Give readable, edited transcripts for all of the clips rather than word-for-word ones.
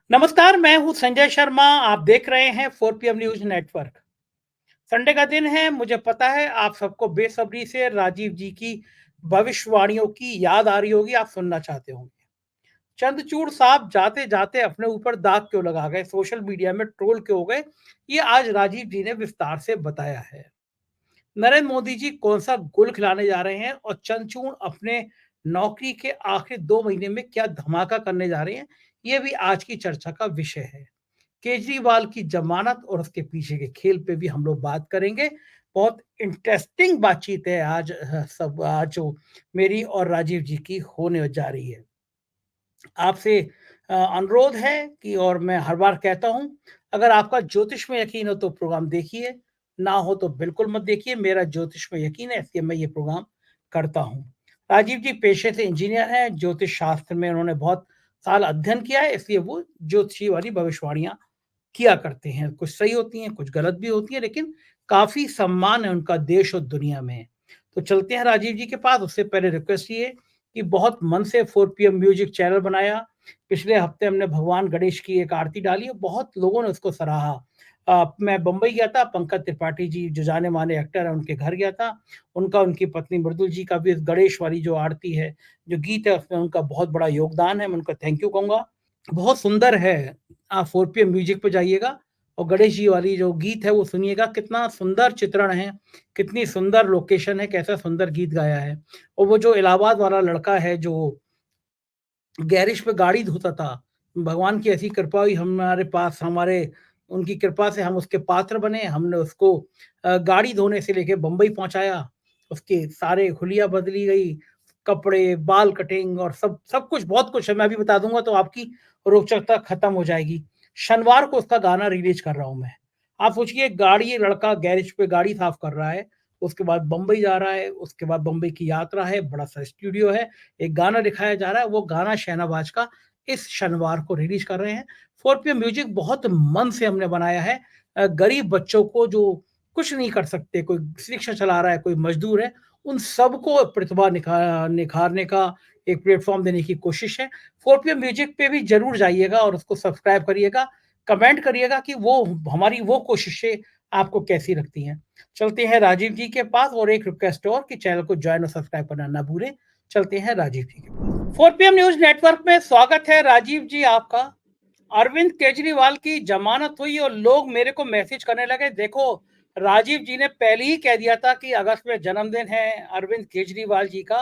नमस्कार, मैं हूँ संजय शर्मा। आप देख रहे हैं 4 PM न्यूज़ नेटवर्क। संडे का दिन है, मुझे पता है आप सबको बेसब्री से राजीव जी की भविष्यवाणियों की याद आ रही होगी, आप सुनना चाहते होंगे। चंद्रचूड़ साहब जाते-जाते अपने ऊपर दाग क्यों लगा गए, सोशल मीडिया में ट्रोल क्यों हो गए, ये आज राजीव जी ने विस्तार से बताया है। नरेंद्र मोदी जी कौन-सा गुल खिलाने जा रहे हैं और चंद्रचूड़ अपने नौकरी के आखिरी 2 महीने में क्या धमाका करने जा रहे हैं, ये भी आज की चर्चा का विषय है। केजरीवाल की जमानत और उसके पीछे के खेल पे भी हम लोग बात करेंगे। बहुत इंटरेस्टिंग बातचीत है आज जो मेरी और राजीव जी की होने जा रही है। आपसे अनुरोध है कि और मैं हर बार कहता हूँ, अगर आपका ज्योतिष में यकीन हो तो प्रोग्राम देखिए, ना हो तो बिल्कुल मत देखिए। मेरा ज्योतिष में यकीन है इसलिए मैं ये प्रोग्राम करता हूँ। राजीव जी पेशे से इंजीनियर हैं, ज्योतिष शास्त्र में उन्होंने बहुत साल अध्ययन किया है, इसलिए वो ज्योतिषी वाली भविष्यवाणियाँ किया करते हैं। कुछ सही होती हैं, कुछ गलत भी होती हैं, लेकिन काफ़ी सम्मान है उनका देश और दुनिया में। तो चलते हैं राजीव जी के पास, उससे पहले रिक्वेस्ट ये कि बहुत मन से 4 PM म्यूज़िक चैनल बनाया। पिछले हफ्ते हमने भगवान गणेश की एक आरती डाली और बहुत लोगों ने उसको सराहा। मैं बम्बई गया था, पंकज त्रिपाठी जी जो जाने-माने एक्टर हैं, उनके घर गया था। उनकी पत्नी मृदुल जी का भी इस गणेश वाली जो आरती है, जो गीत है, उसमें उनका बहुत बड़ा योगदान है, मैं उनको थैंक यू कहूँगा। बहुत सुंदर है। आप 4 PM म्यूजिक पे जाइएगा और गणेश जी वाली जो गीत है वो सुनिएगा, कितना सुंदर चित्रण है, कितनी सुंदर लोकेशन है, कैसा सुंदर गीत गाया है। और वो जो इलाहाबाद वाला लड़का है जो गैरेज पे गाड़ी धोता था, भगवान की ऐसी कृपा हुई हमारे पास, हमारे उनकी कृपा से हम उसके पात्र बने। हमने उसको गाड़ी धोने से लेके बम्बई पहुँचाया, उसके सारे हुलिया बदली गई, कपड़े, बाल कटिंग और सब सब कुछ, बहुत कुछ है। मैं अभी बता दूँगा तो आपकी रोचकता खत्म हो जाएगी। शनिवार को उसका गाना रिलीज़ कर रहा हूँ मैं। आप सोचिए, गाड़ी लड़का गैरेज पे गाड़ी साफ कर रहा है, उसके बाद बम्बई जा रहा है, उसके बाद बम्बई की यात्रा है, बड़ा-सा स्टूडियो है, एक गाना दिखाया जा रहा है, वो गाना शहनाबाज का इस शनिवार को रिलीज़ कर रहे हैं। 4 PM म्यूज़िक बहुत मन से हमने बनाया है। गरीब बच्चों को जो कुछ नहीं कर सकते, कोई रिक्शा चला रहा है, कोई मज़दूर है, उन सबको प्रतिभा निखारने का एक प्लेटफ़ॉर्म देने की कोशिश है। 4 PM म्यूज़िक पे भी ज़रूर जाइएगा और उसको सब्सक्राइब करिएगा, कमेंट करिएगा कि वो हमारी वो कोशिशें आपको कैसी लगती हैं। चलते हैं राजीव जी के पास, और एक रिक्वेस्ट और कि चैनल को जॉइन और सब्सक्राइब करना ना भूलें। चलते हैं राजीव जी के पास। 4 PM न्यूज़ नेटवर्क में स्वागत है राजीव जी आपका। अरविंद केजरीवाल की जमानत हुई और लोग मेरे को मैसेज करने लगे, देखो राजीव जी ने पहले ही कह दिया था कि अगस्त में जन्मदिन है अरविंद केजरीवाल जी का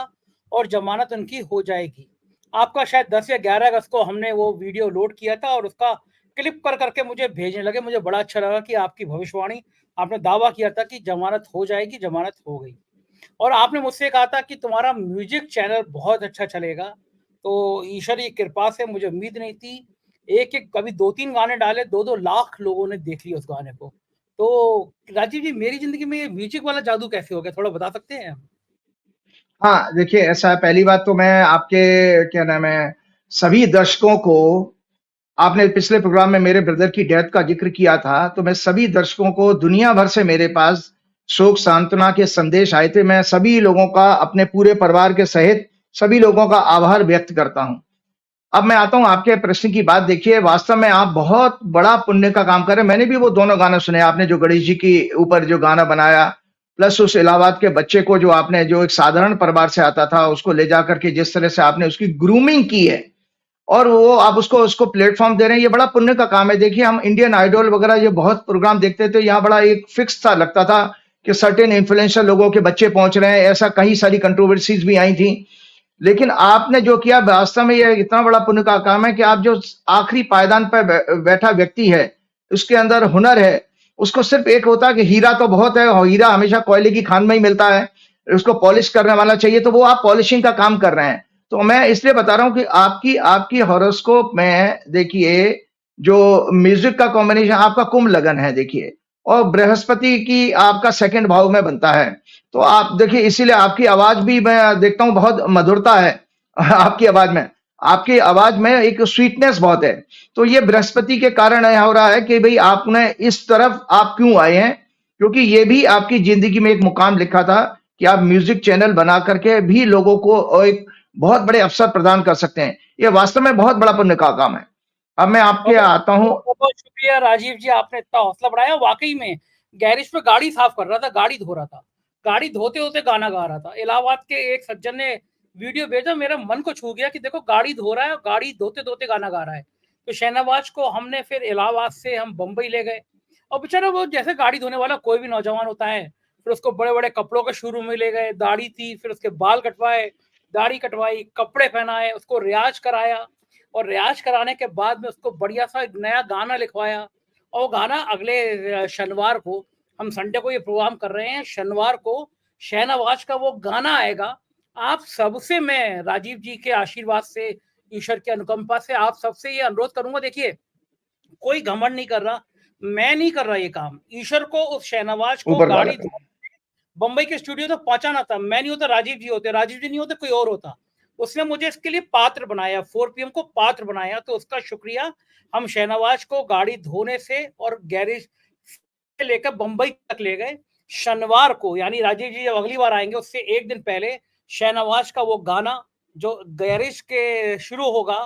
और जमानत उनकी हो जाएगी। आपका शायद 10 या 11 अगस्त को हमने वो वीडियो लोड किया था और उसका क्लिप कर करके मुझे भेजने लगे। मुझे बड़ा अच्छा लगा कि आपकी भविष्यवाणी, आपने दावा किया था कि जमानत हो जाएगी, जमानत हो गई। और आपने मुझसे कहा था कि तुम्हारा म्यूजिक चैनल बहुत अच्छा चलेगा। तो ईश्वर की कृपा से मुझे उम्मीद नहीं थी। एक-एक कभी 2-3 गाने डाले, 2-2 लाख लोगों ने देख लिया उस गाने को। तो राजीव जी, मेरी ज़िंदगी में ये म्यूजिक वाला जादू कैसे हो गया? थोड़ा बता सकते हैं? हाँ, देखिए ऐसा है। पहली बात तो मैं आपके क्या नाम है, सभी दर्शकों को, आपने पिछले प्रोग्राम में मेरे ब्रदर की डेथ का ज़िक्र किया था, तो मैं सभी दर्शकों को, दुनिया भर से मेरे पास शोक सांत्वना के संदेश आए थे। मैं सभी लोगों का, अपने पूरे परिवार के सहित सभी लोगों का आभार व्यक्त करता हूँ। अब मैं आता हूँ आपके प्रश्न की बात। देखिए, वास्तव में आप बहुत बड़ा पुण्य का काम कर रहे हैं। मैंने भी वो दोनों गाने सुने, आपने जो गणेश जी के ऊपर जो गाना बनाया, प्लस उस इलाहाबाद के बच्चे को जो आपने, जो एक साधारण परिवार से आता था, उसको ले जाकर के जिस तरह से आपने उसकी ग्रूमिंग की है और वो आप उसको उसको प्लेटफ़ॉर्म दे रहे हैं, ये बड़ा पुण्य का काम है। देखिए, हम इंडियन आइडल वगैरह ये बहुत प्रोग्राम देखते थे, यहाँ बड़ा एक फिक्स सा लगता था कि सर्टेन इन्फ्लुएंसर लोगों के बच्चे पहुँच रहे हैं, ऐसा कई सारी कंट्रोवर्सीज़ भी आई थी। लेकिन आपने जो किया, वास्तव में ये इतना बड़ा पुण्य का काम है कि आप जो आखिरी पायदान पर बैठा व्यक्ति है, उसके अंदर हुनर है, उसको सिर्फ एक होता है कि हीरा तो बहुत है और हीरा हमेशा कोयले की खान में ही मिलता है, उसको पॉलिश करने वाला चाहिए, तो वो आप पॉलिशिंग का काम कर रहे हैं। तो मैं इसलिए बता रहा हूँ कि आपकी आपकी हॉरोस्कोप में देखिए, जो म्यूजिक का कॉम्बिनेशन आपका कुंभ लगन है देखिए, और बृहस्पति की आपका सेकंड भाव में बनता है। तो आप देखिए, इसीलिए आपकी आवाज भी मैं देखता हूँ बहुत मधुरता है आपकी आवाज में। आपकी आवाज में एक स्वीटनेस बहुत है। तो ये बृहस्पति के कारण यह हो रहा है कि भाई आपने इस तरफ आप क्यों आए हैं, क्योंकि ये भी आपकी जिंदगी में एक मुकाम लिखा था कि आप म्यूजिक चैनल बना करके भी लोगों को एक बहुत बड़े अवसर प्रदान कर सकते हैं। ये वास्तव में बहुत बड़ा पुण्य का काम है। अब मैं आपके बहुत आता हूँ। बहुत बहुत शुक्रिया राजीव जी, आपने इतना हौसला बढ़ाया। वाकई में गैरेज पे गाड़ी साफ कर रहा था, गाड़ी धो रहा था, गाड़ी धोते होते गाना गा रहा था। इलाहाबाद के एक सज्जन ने वीडियो भेजा, मेरा मन को छू गया कि देखो गाड़ी धो रहा है और गाड़ी धोते धोते गाना गा रहा है। तो शहनवाज को हमने फिर इलाहाबाद से हम बम्बई ले गए, और बेचारा वो जैसे गाड़ी धोने वाला कोई भी नौजवान होता है, फिर उसको बड़े बड़े कपड़ों के शोरूम में ले गए, दाढ़ी थी, फिर उसके बाल कटवाए, दाढ़ी कटवाई, कपड़े पहनाए, उसको रियाज कराया, और रियाज कराने के बाद में उसको बढ़िया सा एक नया गाना लिखवाया। और वो गाना अगले शनिवार को, हम संडे को ये प्रोग्राम कर रहे हैं, शनिवार को शहनवाज का वो गाना आएगा। आप सबसे मैं राजीव जी के आशीर्वाद से, ईश्वर की अनुकंपा से आप सबसे ये अनुरोध करूंगा, देखिए कोई घमंड नहीं कर रहा, मैं नहीं कर रहा ये काम, ईश्वर को उस शहनवाज को ऊपर वाला गाड़ी बंबई के स्टूडियो तक पहुंचाना था। मैं नहीं होता, राजीव जी होते, राजीव जी नहीं होते कोई और होता। उसने मुझे इसके लिए पात्र बनाया, 4 पीएम को पात्र बनाया, तो उसका शुक्रिया। हम शहनवाज को गाड़ी धोने से और गैरेज से लेकर बंबई तक ले गए। शनिवार को, यानी राजीव जी जब अगली बार आएंगे उससे एक दिन पहले, शहनवाज का वो गाना जो गैरेज के शुरू होगा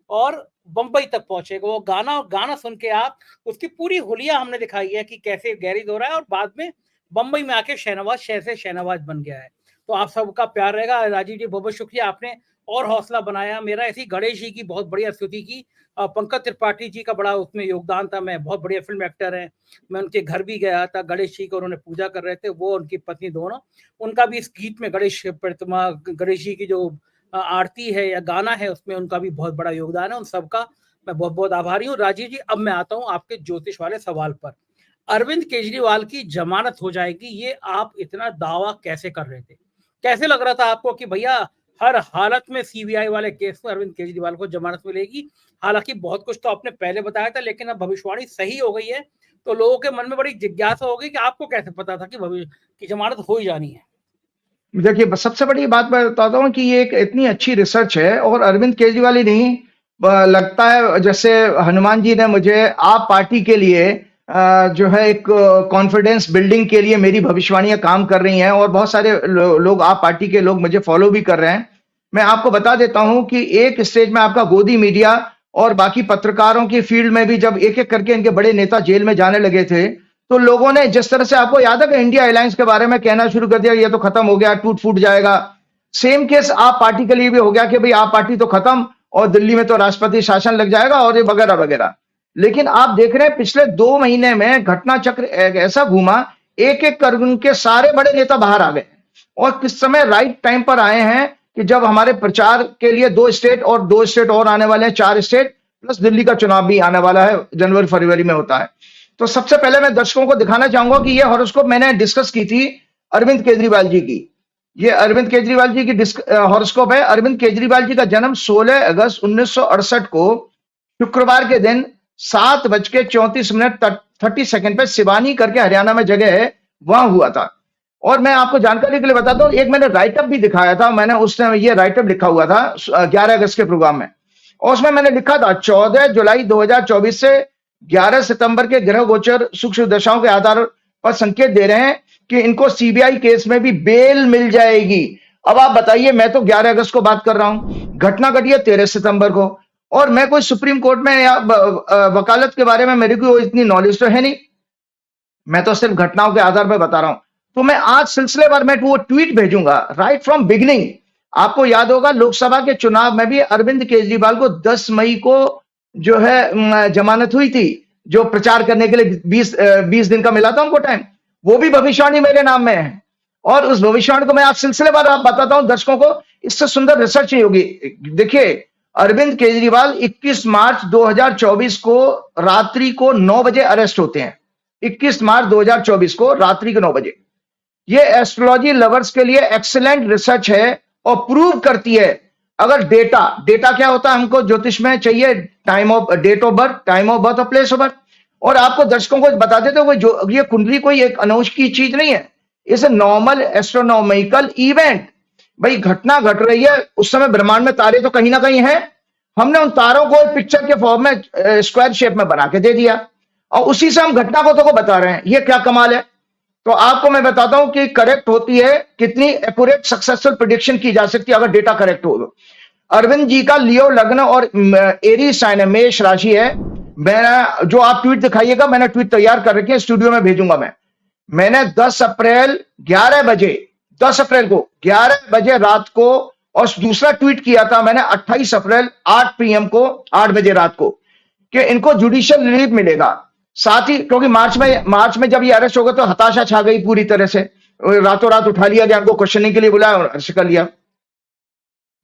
और बंबई तक पहुंचेगा, वो गाना, गाना सुन के आप, उसकी पूरी हुलिया हमने दिखाई है कि कैसे गैरेज हो रहा है, और बाद में बंबई में आके शहनवाज शहर से शहनवाज बन गया है। तो आप सबका प्यार रहेगा। राजीव जी बहुत बहुत शुक्रिया, आपने और हौसला बनाया मेरा। ऐसी गणेश जी की बहुत बढ़िया स्तुति की। पंकज त्रिपाठी जी का बड़ा उसमें योगदान था, मैं बहुत बढ़िया फिल्म एक्टर हैं, मैं उनके घर भी गया था, गणेश जी को उन्होंने पूजा कर रहे थे, वो उनकी पत्नी दोनों, उनका भी इस गीत में गणेश प्रतिमा, गणेश जी की जो आरती है या गाना है, उसमें उनका भी बहुत बड़ा योगदान है। उन सबका मैं बहुत बहुत आभारी हूँ। राजीव जी, अब मैं आता हूँ आपके ज्योतिष वाले सवाल पर। अरविंद केजरीवाल की जमानत हो जाएगी, ये आप इतना दावा कैसे कर रहे थे? कैसे लग रहा था आपको कि भैया हर हालत में सीबीआई वाले केस में अरविंद केजरीवाल को जमानत मिलेगी? हालांकि बहुत कुछ तो आपने पहले बताया था, लेकिन अब भविष्यवाणी सही हो गई है, तो लोगों के मन में बड़ी जिज्ञासा हो गई कि आपको कैसे पता था कि भविष्य की जमानत हो ही जानी है? देखिए, सबसे बड़ी बात मैं बताता हूँ कि ये एक इतनी अच्छी रिसर्च है, और अरविंद केजरीवाल ही नहीं, लगता है जैसे हनुमान जी ने मुझे आप पार्टी के लिए जो है एक कॉन्फिडेंस बिल्डिंग के लिए मेरी भविष्यवाणियां काम कर रही हैं, और बहुत सारे लोग आप पार्टी के लोग मुझे फॉलो भी कर रहे हैं। मैं आपको बता देता हूं कि एक स्टेज में आपका गोदी मीडिया और बाकी पत्रकारों की फील्ड में भी जब एक एक करके इनके बड़े नेता जेल में जाने लगे थे, तो लोगों ने जिस तरह से, आपको याद है कि इंडिया अलायंस के बारे में कहना शुरू कर दिया, ये तो खत्म हो गया, टूट फूट जाएगा। सेम केस आप पार्टी के लिए भी हो गया कि भाई आप पार्टी तो खत्म, और दिल्ली में तो राष्ट्रपति शासन लग जाएगा, और ये वगैरह वगैरह। लेकिन आप देख रहे हैं पिछले 2 महीने में घटना चक्र ऐसा घूमा, एक एक कर उनके सारे बड़े नेता बाहर आ गए, और किस समय राइट टाइम पर आए हैं कि जब हमारे प्रचार के लिए 2 स्टेट और 2 स्टेट और आने वाले हैं, 4 स्टेट प्लस दिल्ली का चुनाव भी आने वाला है, जनवरी फरवरी में होता है। तो सबसे पहले मैं दर्शकों को दिखाना चाहूंगा कि ये हॉरोस्कोप मैंने डिस्कस की थी अरविंद केजरीवाल जी की। ये अरविंद केजरीवाल जी की हॉरोस्कोप है। अरविंद केजरीवाल जी का जन्म 16 अगस्त 1968 को शुक्रवार के दिन 7:34 30 पे सिवानी करके हरियाणा में जगह है, वहां हुआ था। और मैं आपको जानकारी के लिए बताता हूँ, एक मैंने राइटअप भी दिखाया था, मैंने उस टाइम ये राइटअप लिखा हुआ था 11 अगस्त के प्रोग्राम में, और उसमें मैंने लिखा था 14 जुलाई 2024 से 11 सितंबर के ग्रह गोचर सूक्ष्म दशाओं के आधार पर संकेत दे रहे हैं कि इनको सीबीआई केस में भी बेल मिल जाएगी। अब आप बताइए, मैं तो 11 अगस्त को बात कर रहा हूं, घटना घटी है 13 सितंबर को, और मैं कोई सुप्रीम कोर्ट में या वकालत के बारे में मेरी कोई इतनी नॉलेज तो है नहीं, मैं तो सिर्फ घटनाओं के आधार पर बता रहा हूं। तो मैं आज सिलसिलेवार में वो ट्वीट भेजूंगा राइट फ्रॉम बिगिनिंग। आपको याद होगा लोकसभा के चुनाव में भी अरविंद केजरीवाल को 10 मई को जो है जमानत हुई थी, जो प्रचार करने के लिए 20 दिन का मिला था उनको टाइम, वो भी भविष्यवाणी मेरे नाम में है, और उस भविष्यवाणी को मैं आज सिलसिलेवार आप बताता हूं दर्शकों को, इससे सुंदर रिसर्च नहीं होगी। देखिए, अरविंद केजरीवाल 21 मार्च 2024 को रात्रि को 9 बजे अरेस्ट होते हैं। 21 मार्च 2024 को रात्रि के 9 बजे। ये एस्ट्रोलॉजी लवर्स के लिए एक्सीलेंट रिसर्च है, और प्रूव करती है अगर डेटा क्या होता है, हमको ज्योतिष में चाहिए time of date of birth, time of birth और प्लेस ऑफ बर्थ। और आपको दर्शकों को बता देते हो जो ये कुंडली कोई एक अनोखी चीज नहीं है, इसे नॉर्मल एस्ट्रोनॉमिकल इवेंट, भाई घटना घट रही है, उस समय ब्रह्मांड में तारे तो कहीं ना कहीं हैं, हमने उन तारों को पिक्चर के फॉर्म में स्क्वायर शेप में बना के दे दिया, और उसी से हम घटना को तो बता रहे हैं। ये क्या कमाल है। तो आपको मैं बताता हूं कि करेक्ट होती है, कितनी एक्यूरेट सक्सेसफुल प्रेडिक्शन की जा सकती है अगर डेटा करेक्ट हो। अरविंद जी का लियो लग्न और एरीज साइन है, मेष राशि है। मैं जो आप ट्वीट दिखाइएगा, मैंने ट्वीट तैयार कर रखी है, स्टूडियो में भेजूंगा मैंने 10 अप्रैल 11 बजे 10 अप्रैल को 11 बजे रात को, और दूसरा ट्वीट किया था मैंने 28 अप्रैल 8 पीएम को, 8 बजे रात को, कि इनको जुडिशियल रिलीफ मिलेगा। साथ ही क्योंकि मार्च में जब ये अरेस्ट हो गए तो हताशा छा गई पूरी तरह से, रातों रात उठा लिया गया, उनको क्वेश्चनिंग के लिए बुलाया और अरेस्ट कर लिया।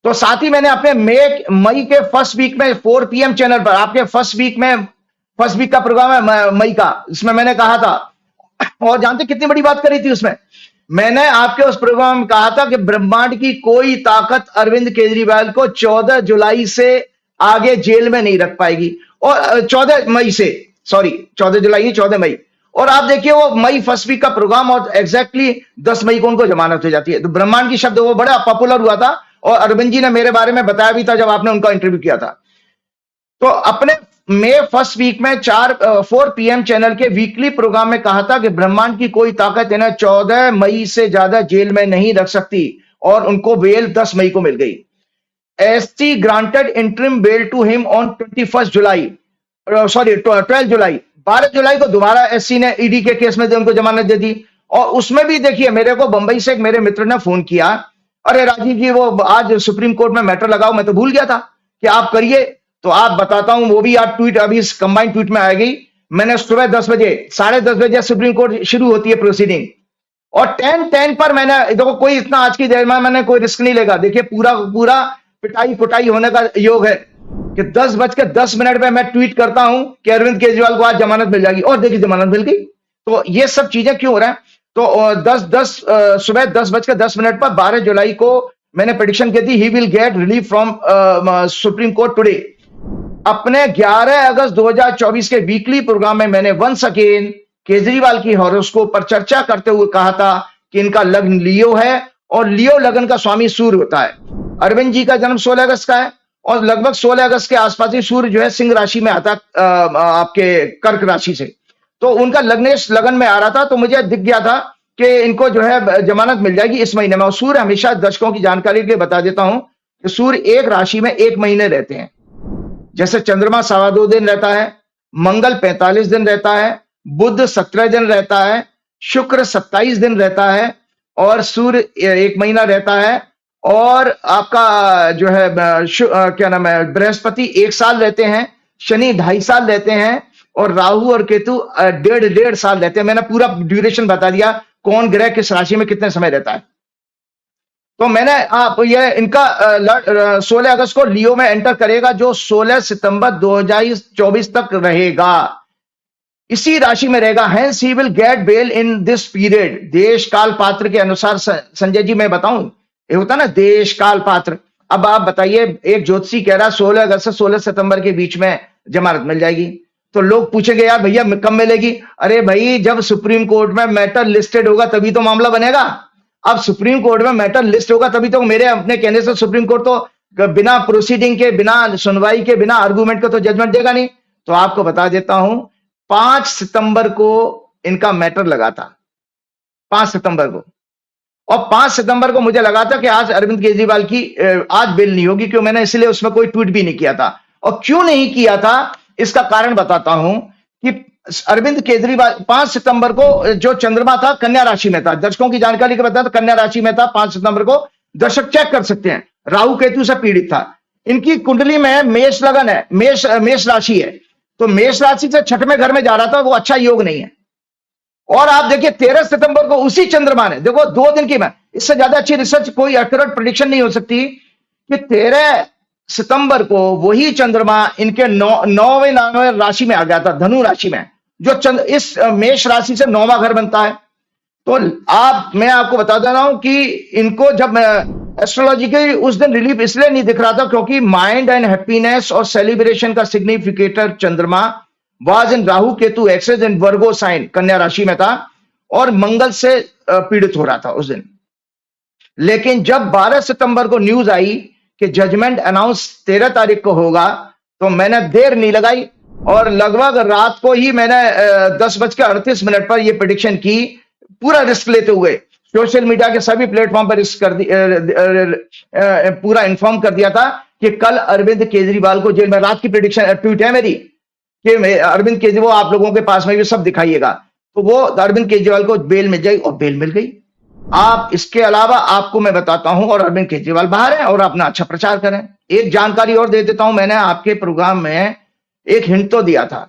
तो साथ ही मैंने अपने मई के फर्स्ट वीक में 4 पीएम चैनल पर, आपके फर्स्ट वीक का प्रोग्राम है मई का, इसमें मैंने कहा था, और जानते कितनी बड़ी बात करी थी उसमें, मैंने आपके उस प्रोग्राम में कहा था कि ब्रह्मांड की कोई ताकत अरविंद केजरीवाल को 14 जुलाई से आगे जेल में नहीं रख पाएगी, और 14 मई से, सॉरी 14 जुलाई 14 मई, और आप देखिए वो मई फर्स्ट वीक का प्रोग्राम, और एग्जैक्टली 10 मई को उनको जमानत हो जाती है। तो ब्रह्मांड की शब्द वो बड़ा पॉपुलर हुआ था, और अरविंद जी ने मेरे बारे में बताया भी था जब आपने उनका इंटरव्यू किया था। तो अपने मई फर्स्ट वीक में 4 पीएम चैनल के वीकली प्रोग्राम में कहा था कि ब्रह्मांड की कोई ताकत इन्हें 14 मई से ज्यादा जेल में नहीं रख सकती, और उनको बेल 10 मई को मिल गई। ST granted interim bail to him on 12 July, 12 जुलाई को दोबारा एससी ने ईडी के केस में उनको जमानत दे दी। और उसमें भी देखिए, मेरे को बंबई से एक मेरे मित्र ने फोन किया, अरे राजीव जी वो आज सुप्रीम कोर्ट में मैटर लगाओ, मैं तो भूल गया था कि आप करिए, तो आप बताता हूं, वो भी आप ट्वीट अभी इस कंबाइंड ट्वीट में आएगी। मैंने सुबह 10 बजे, 10:30 बजे सुप्रीम कोर्ट शुरू होती है प्रोसीडिंग, और 10:10 पर मैंने, देखो कोई इतना आज की देर में मैंने कोई रिस्क नहीं लेगा, देखिए पूरा पिटाई होने का योग है कि 10:10 पे मैं ट्वीट करता हूं कि अरविंद केजरीवाल को आज जमानत मिल जाएगी, और देखिए जमानत मिल गई। तो ये सब चीजें क्यों हो रहा है? तो सुबह 10:10 पर 12 जुलाई को मैंने प्रेडिक्शन की थी, ही will get relief from supreme court today. अपने 11 अगस्त 2024 के वीकली प्रोग्राम में मैंने वंस अगेन केजरीवाल की हॉरोस्कोप पर चर्चा करते हुए कहा था कि इनका लग्न लियो है, और लियो लगन का स्वामी सूर्य होता है। अरविंद जी का जन्म 16 अगस्त का है, और लगभग 16 अगस्त के आसपास ही सूर्य जो है सिंह राशि में आता आपके कर्क राशि से, तो उनका लग्नेश लगन में आ रहा था, तो मुझे दिख गया था कि इनको जो है जमानत मिल जाएगी इस महीने में। और सूर्य हमेशा दर्शकों की जानकारी के लिए बता देता हूं कि सूर्य एक राशि में 1 महीने रहते हैं। जैसे चंद्रमा 2.25 दिन रहता है, मंगल 45 दिन रहता है, बुध 17 दिन रहता है, शुक्र 27 दिन रहता है, और सूर्य 1 महीना रहता है, और आपका जो है क्या नाम है, बृहस्पति 1 साल रहते हैं, शनि 2.5 साल रहते हैं, और राहु और केतु 1.5 साल रहते हैं। मैंने पूरा ड्यूरेशन बता दिया कौन ग्रह किस राशि में कितने समय रहता है। तो मैंने ये इनका 16 अगस्त को लियो में एंटर करेगा, जो 16 सितंबर 2024 तक रहेगा, इसी राशि में रहेगा। Hence he will get bail in this period. देश काल पात्र के अनुसार, संजय जी मैं बताऊं, ये होता ना देश काल पात्र। अब आप बताइए, एक ज्योतिषी कह रहा 16 अगस्त से 16 सितंबर के बीच में जमानत मिल जाएगी, तो लोग पूछेंगे यार भैया कब मिलेगी? अरे भाई, जब सुप्रीम कोर्ट में मैटर लिस्टेड होगा तभी तो मामला बनेगा। अब सुप्रीम कोर्ट में मैटर लिस्ट होगा तभी तो, मेरे अपने कहने से सुप्रीम कोर्ट तो बिना प्रोसीडिंग के, बिना सुनवाई के, बिना आर्गूमेंट के तो जजमेंट देगा नहीं। तो आपको बता देता हूं, 5 सितंबर को इनका मैटर लगा था, 5 सितंबर को, और 5 सितंबर को मुझे लगा था कि आज अरविंद केजरीवाल की आज बेल नहीं होगी, क्यों? मैंने इसलिए उसमें कोई ट्वीट भी नहीं किया था। और क्यों नहीं किया था इसका कारण बताता हूं कि अरविंद केजरीवाल 5 सितंबर को जो चंद्रमा था कन्या राशि में था, दर्शकों की जानकारी के बताया तो कन्या राशि में था 5 सितंबर को, दर्शक चेक कर सकते हैं, राहु केतु से पीड़ित था। इनकी कुंडली में मेष लगन है, मेष राशि है, तो मेष राशि से 6वें घर में जा रहा था, वो अच्छा योग नहीं है। और आप देखिए 13 सितंबर को उसी चंद्रमा ने, देखो 2 दिन की, मैं इससे ज्यादा अच्छी रिसर्च कोई एक्यूरेट प्रेडिक्शन नहीं हो सकती, कि 13 सितंबर को वही चंद्रमा इनके 9वें राशि में आ गया था, धनु राशि में, जो इस मेष राशि से 9वां घर बनता है। तो मैं आपको बता दे रहा हूं कि इनको जब एस्ट्रोलॉजी के उस दिन रिलीफ इसलिए नहीं दिख रहा था क्योंकि माइंड एंड हैप्पीनेस और सेलिब्रेशन का सिग्निफिकेटर चंद्रमा was in Rahu Ketu axis in Virgo sign, कन्या राशि में था, और मंगल से पीड़ित हो रहा था उस दिन। लेकिन जब 12 सितंबर को न्यूज आई कि जजमेंट अनाउंस 13 तारीख को होगा, तो मैंने देर नहीं लगाई, और लगभग रात को ही मैंने 10:38 पर यह प्रेडिक्शन की, पूरा रिस्क लेते हुए सोशल मीडिया के सभी प्लेटफॉर्म पर रिस्क कर पूरा इन्फॉर्म कर दिया था कि कल अरविंद केजरीवाल को जेल में, रात की प्रेडिक्शन ट्वीट है मेरी कि अरविंद केजरीवाल आप लोगों के पास में भी सब दिखाइएगा, तो वो अरविंद केजरीवाल को बेल मिल जाएगी और बेल मिल गई। आप इसके अलावा आपको मैं बताता हूं, और अरविंद केजरीवाल बाहर है और अपना अच्छा प्रचार करें। एक जानकारी और दे देता हूं, मैंने आपके प्रोग्राम में एक हिंट तो दिया था,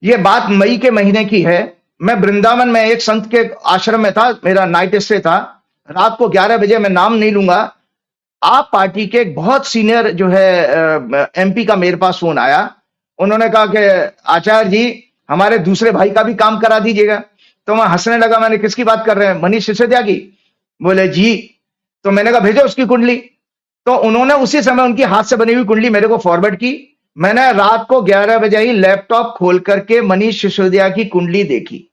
यह बात मई के महीने की है। मैं वृंदावन में एक संत के आश्रम में था, मेरा नाइट स्टे था, रात को 11 बजे, मैं नाम नहीं लूंगा, आप पार्टी के एक बहुत सीनियर जो है एमपी का मेरे पास फोन आया। उन्होंने कहा कि आचार्य जी हमारे दूसरे भाई का भी काम करा दीजिएगा। तो मैं हंसने लगा, मैंने किसकी बात कर रहे हैं? मनीष सिसोदिया की? बोले जी। तो मैंने कहा भेजो उसकी कुंडली। तो उन्होंने उसी समय उनकी हाथ से बनी हुई कुंडली मेरे को फॉरवर्ड की। मैंने रात को 11 बजे ही लैपटॉप खोल करके मनीष सिसोदिया की कुंडली देखी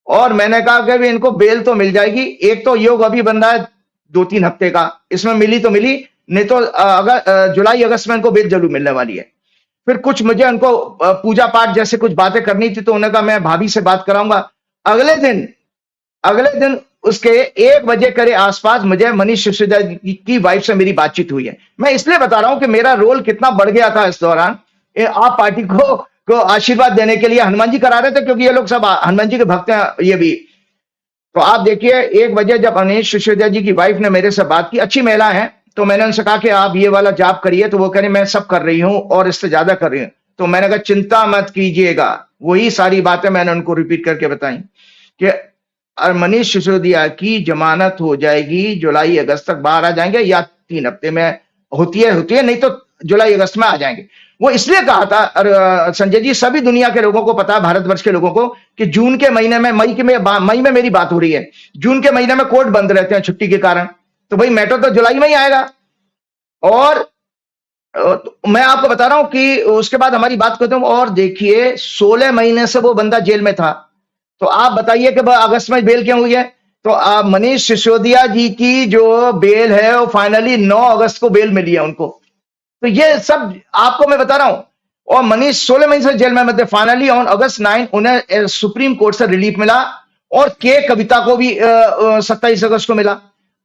और मैंने कहा कि इनको बेल तो मिल जाएगी। एक तो योग अभी बन रहा है 2-3 हफ्ते का, इसमें मिली तो मिली, नहीं तो अगर जुलाई अगस्त में इनको बेल जरूर मिलने वाली है। फिर कुछ मुझे उनको पूजा पाठ जैसे कुछ बातें करनी थी, तो उन्होंने कहा मैं भाभी से बात कराऊंगा। अगले दिन उसके 1 बजे करे आसपास मुझे मनीष सिसोदिया की वाइफ से मेरी बातचीत हुई है। मैं इसलिए बता रहा हूं कि मेरा रोल कितना बढ़ गया था इस दौरान। आप पार्टी को आशीर्वाद देने के लिए हनुमान जी करा रहे थे, क्योंकि ये लोग सब हनुमान जी के भक्त हैं ये भी। तो आप देखिए 1 बजे जब मनीष सिसोदिया जी की वाइफ ने मेरे से बात की, अच्छी महिला है, तो मैंने उनसे कहा कि आप ये वाला जाप करिए, तो वो कह रही मैं सब कर रही हूं और इससे ज्यादा कर रही हूं। तो मैंने कहा चिंता मत कीजिएगा, वही सारी बातें मैंने उनको रिपीट करके बताई कि मनीष सिसोदिया की जमानत हो जाएगी, जुलाई अगस्त तक बाहर आ जाएंगे, या 3 हफ्ते में होती है, नहीं तो जुलाई अगस्त में आ जाएंगे। वो इसलिए कहा था संजय जी, सभी दुनिया के लोगों को पता है, भारतवर्ष के लोगों को, कि जून के महीने में, मई में मेरी बात हो रही है, जून के महीने में कोर्ट बंद रहते हैं छुट्टी के कारण, तो भाई मेट्रो तो जुलाई में ही आएगा। और मैं आपको बता रहा हूं कि उसके बाद हमारी बात करते हूं, और देखिए 16 महीने से वो बंदा जेल में था, तो आप बताइए कि अगस्त में बेल क्यों हुई है? तो आप मनीष सिसोदिया जी की जो बेल है वो फाइनली 9 अगस्त को बेल मिली है उनको। तो ये सब आपको मैं बता रहा हूं। और मनीष 16 महीने से जेल में थे, फाइनली ऑन अगस्त 9 उन्हें सुप्रीम कोर्ट से रिलीफ मिला, और के कविता को भी 27 अगस्त को मिला।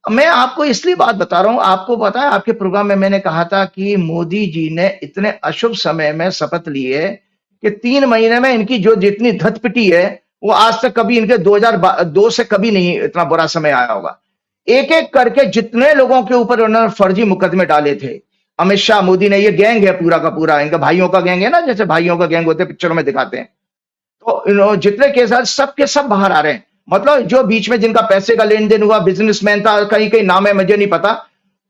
मैं आपको इसलिए बात बता रहा हूं, आपको पता है आपके प्रोग्राम में मैंने कहा था कि मोदी जी ने इतने अशुभ समय में शपथ ली है कि 3 महीने में इनकी जो जितनी धत पिटी है वो आज तक कभी इनके 2002 से कभी नहीं इतना बुरा समय आया होगा। एक एक करके जितने लोगों के ऊपर उन्होंने फर्जी मुकदमे डाले थे, अमित शाह, मोदी ने, ये गैंग है पूरा का पूरा, इनका भाइयों का गैंग है ना, जैसे भाइयों का गैंग होते हैं पिक्चरों में दिखाते हैं। तो जितने केस सब के सब बाहर आ रहे हैं। मतलब जो बीच में जिनका पैसे का लेन देन हुआ, बिजनेसमैन था, कहीं कहीं नाम है मुझे नहीं पता,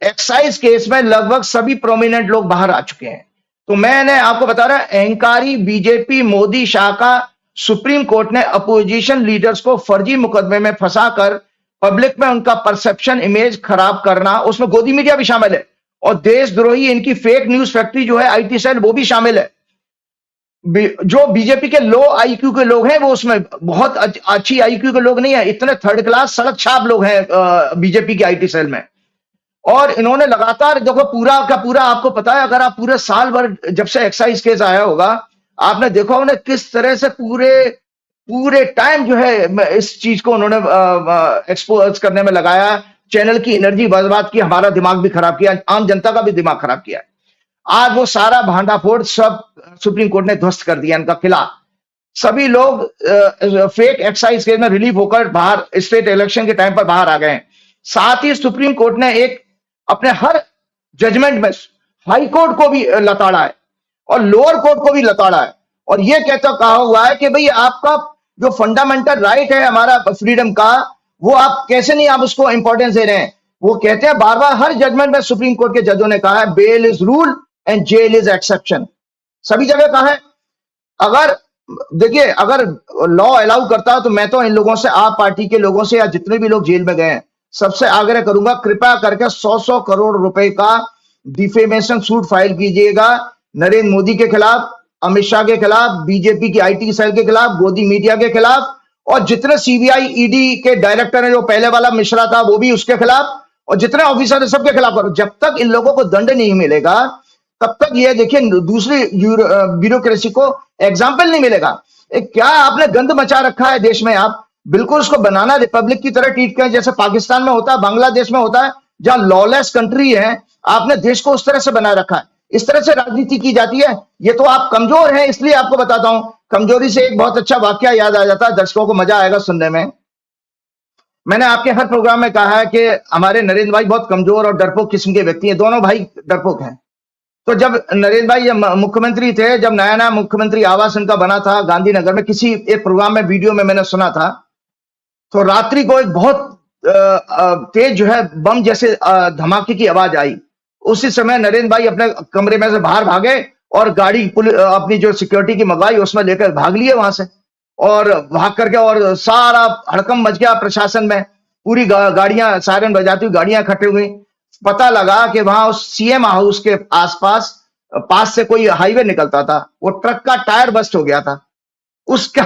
एक्साइज केस में लगभग सभी प्रोमिनेंट लोग बाहर आ चुके हैं। तो मैंने आपको बता रहा, अहंकारी बीजेपी मोदी शाह का सुप्रीम कोर्ट ने अपोजिशन लीडर्स को फर्जी मुकदमे में फंसाकर पब्लिक में उनका परसेप्शन इमेज खराब करना, उसमें गोदी मीडिया भी शामिल है, और देशद्रोही इनकी फेक न्यूज फैक्ट्री जो है आईटी सेल, वो भी शामिल है। जो बीजेपी के लो आईक्यू के लोग हैं वो उसमें बहुत अच्छी आईक्यू के लोग नहीं है, इतने थर्ड क्लास सड़क छाप लोग हैं बीजेपी के आईटी सेल में। और इन्होंने लगातार देखो पूरा का पूरा, आपको पता है अगर आप पूरे साल भर जब से एक्साइज केस आया होगा, आपने देखा उन्हें किस तरह से पूरे टाइम जो है इस चीज को उन्होंने एक्सपोज करने में लगाया, चैनल की एनर्जी बर्बाद की, हमारा दिमाग भी खराब किया, आम जनता का भी दिमाग खराब किया। आज वो सारा भांडाफोड़ सब सुप्रीम कोर्ट ने ध्वस्त कर दिया इनका किला। सभी लोग फेक एक्साइज केस में रिलीफ होकर बाहर स्टेट इलेक्शन के टाइम पर बाहर आ गए हैं। साथ ही सुप्रीम कोर्ट ने एक अपने हर जजमेंट में हाई कोर्ट को भी लताड़ा है और लोअर कोर्ट को भी लताड़ा है, और यह कहता कहा हुआ है कि भाई आपका जो फंडामेंटल राइट है हमारा फ्रीडम का, वो आप कैसे नहीं आप उसको इंपॉर्टेंस दे रहे हैं। वो कहते हैं बार बार हर जजमेंट में सुप्रीम कोर्ट के जजों ने कहा है bail is rule and jail is exception, सभी जगह कहा है। अगर देखिए अगर लॉ अलाउ करता है तो मैं तो इन लोगों से, आप पार्टी के लोगों से या जितने भी लोग जेल में गए हैं सबसे आग्रह करूंगा, कृपया करके 100 करोड़ रुपए का डिफेमेशन सूट फाइल कीजिएगा नरेंद्र मोदी के खिलाफ, अमित शाह के खिलाफ, बीजेपी की आईटी सेल के खिलाफ, गोदी मीडिया के खिलाफ, और जितने सीबीआई ईडी के डायरेक्टर हैं, जो पहले वाला मिश्रा था वो भी उसके खिलाफ, और जितने ऑफिसर है सबके खिलाफ करो। जब तक इन लोगों को दंड नहीं मिलेगा तब तक ये देखिए दूसरी ब्यूरोक्रेसी को एग्जाम्पल नहीं मिलेगा। क्या आपने गंद मचा रखा है देश में, आप बिल्कुल उसको बनाना रिपब्लिक की तरह ट्रीट करें जैसे पाकिस्तान में होता है, बांग्लादेश में होता है, जहां लॉलेस कंट्री है। आपने देश को उस तरह से बनाए रखा है, इस तरह से राजनीति की जाती है। ये तो आप कमजोर हैं, इसलिए आपको बताता हूं। कमजोरी से एक बहुत अच्छा वाक्य याद आ जाता है, दर्शकों को मजा आएगा सुनने में। मैंने आपके हर प्रोग्राम में कहा है कि हमारे नरेंद्र भाई बहुत कमजोर और डरपोक किस्म के व्यक्ति हैं, दोनों भाई डरपोक हैं। तो जब नरेंद्र भाई मुख्यमंत्री थे, जब नया नया मुख्यमंत्री आवास उनका बना था गांधीनगर में, किसी एक प्रोग्राम में वीडियो में मैंने सुना था, तो रात्रि को एक बहुत तेज जो है बम जैसे धमाके की आवाज आई। उसी समय नरेंद्र भाई अपने कमरे में से बाहर भागे और गाड़ी अपनी जो सिक्योरिटी की मंगवाई उसमें लेकर भाग लिए वहां से, और भाग करके और सारा हड़कंप मच गया प्रशासन में। पूरी गाड़ियां, सायरन बजाती हुई गाड़ियां इकट्ठे हुई। पता लगा कि वहां उस सीएम हाउस के आसपास पास से कोई हाईवे निकलता था, वो ट्रक का टायर बस्ट हो गया था। उसका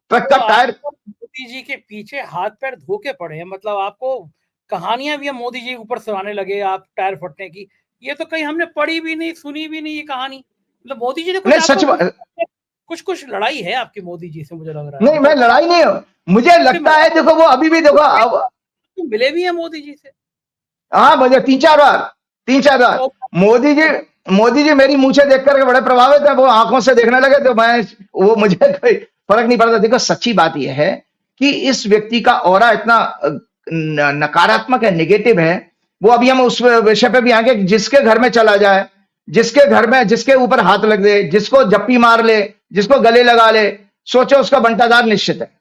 ट्रक का टायर, मोदी जी के पीछे हाथ पैर धो के पड़े हैं, मतलब आपको कहानियां भी हम मोदी जी के ऊपर सुनाने लगे आप टायर फटने की। ये तो कहीं हमने पढ़ी भी नहीं, सुनी भी नहीं ये कहानी। मतलब मोदी जी ने नहीं सच कुछ लड़ाई है आपकी मोदी जी से, मुझे लग रहा है। नहीं, मैं लड़ाई नहीं हूं, मुझे लगता है देखो वो अभी भी देखो मिले भी हैं मोदी जी से। हाँ मुझे 3-4 बार मोदी जी मेरी मूछें देख करके बड़े प्रभावित है, वो आंखों से देखने लगे, तो मैं वो मुझे कोई फर्क नहीं पड़ता। देखो सच्ची बात यह है कि इस व्यक्ति का ऑरा इतना नकारात्मक है, नेगेटिव है। वो अभी हम उस विषय पे भी आएंगे, जिसके घर में चला जाए, जिसके घर में जिसके ऊपर हाथ लग दे, जिसको जप्पी मार ले, जिसको गले लगा ले, सोचो उसका बंटाधार निश्चित है।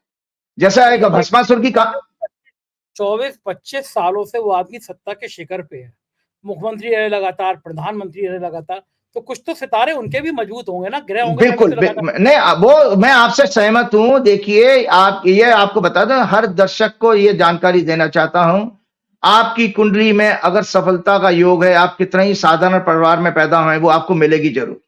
जैसा एक भस्मासुर की 24-25 सालों से वो आदमी सत्ता के शिखर पे है, मुख्यमंत्री रहे लगातार, प्रधानमंत्री रहे लगातार, तो कुछ तो सितारे उनके भी मजबूत होंगे ना, गिरे होंगे। बिल्कुल नहीं, वो मैं आपसे सहमत हूं। देखिए आप, ये आपको बता दूं, हर दर्शक को ये जानकारी देना चाहता हूं, आपकी कुंडली में अगर सफलता का योग है, आप कितना ही साधारण परिवार में पैदा हुए, वो आपको मिलेगी जरूर।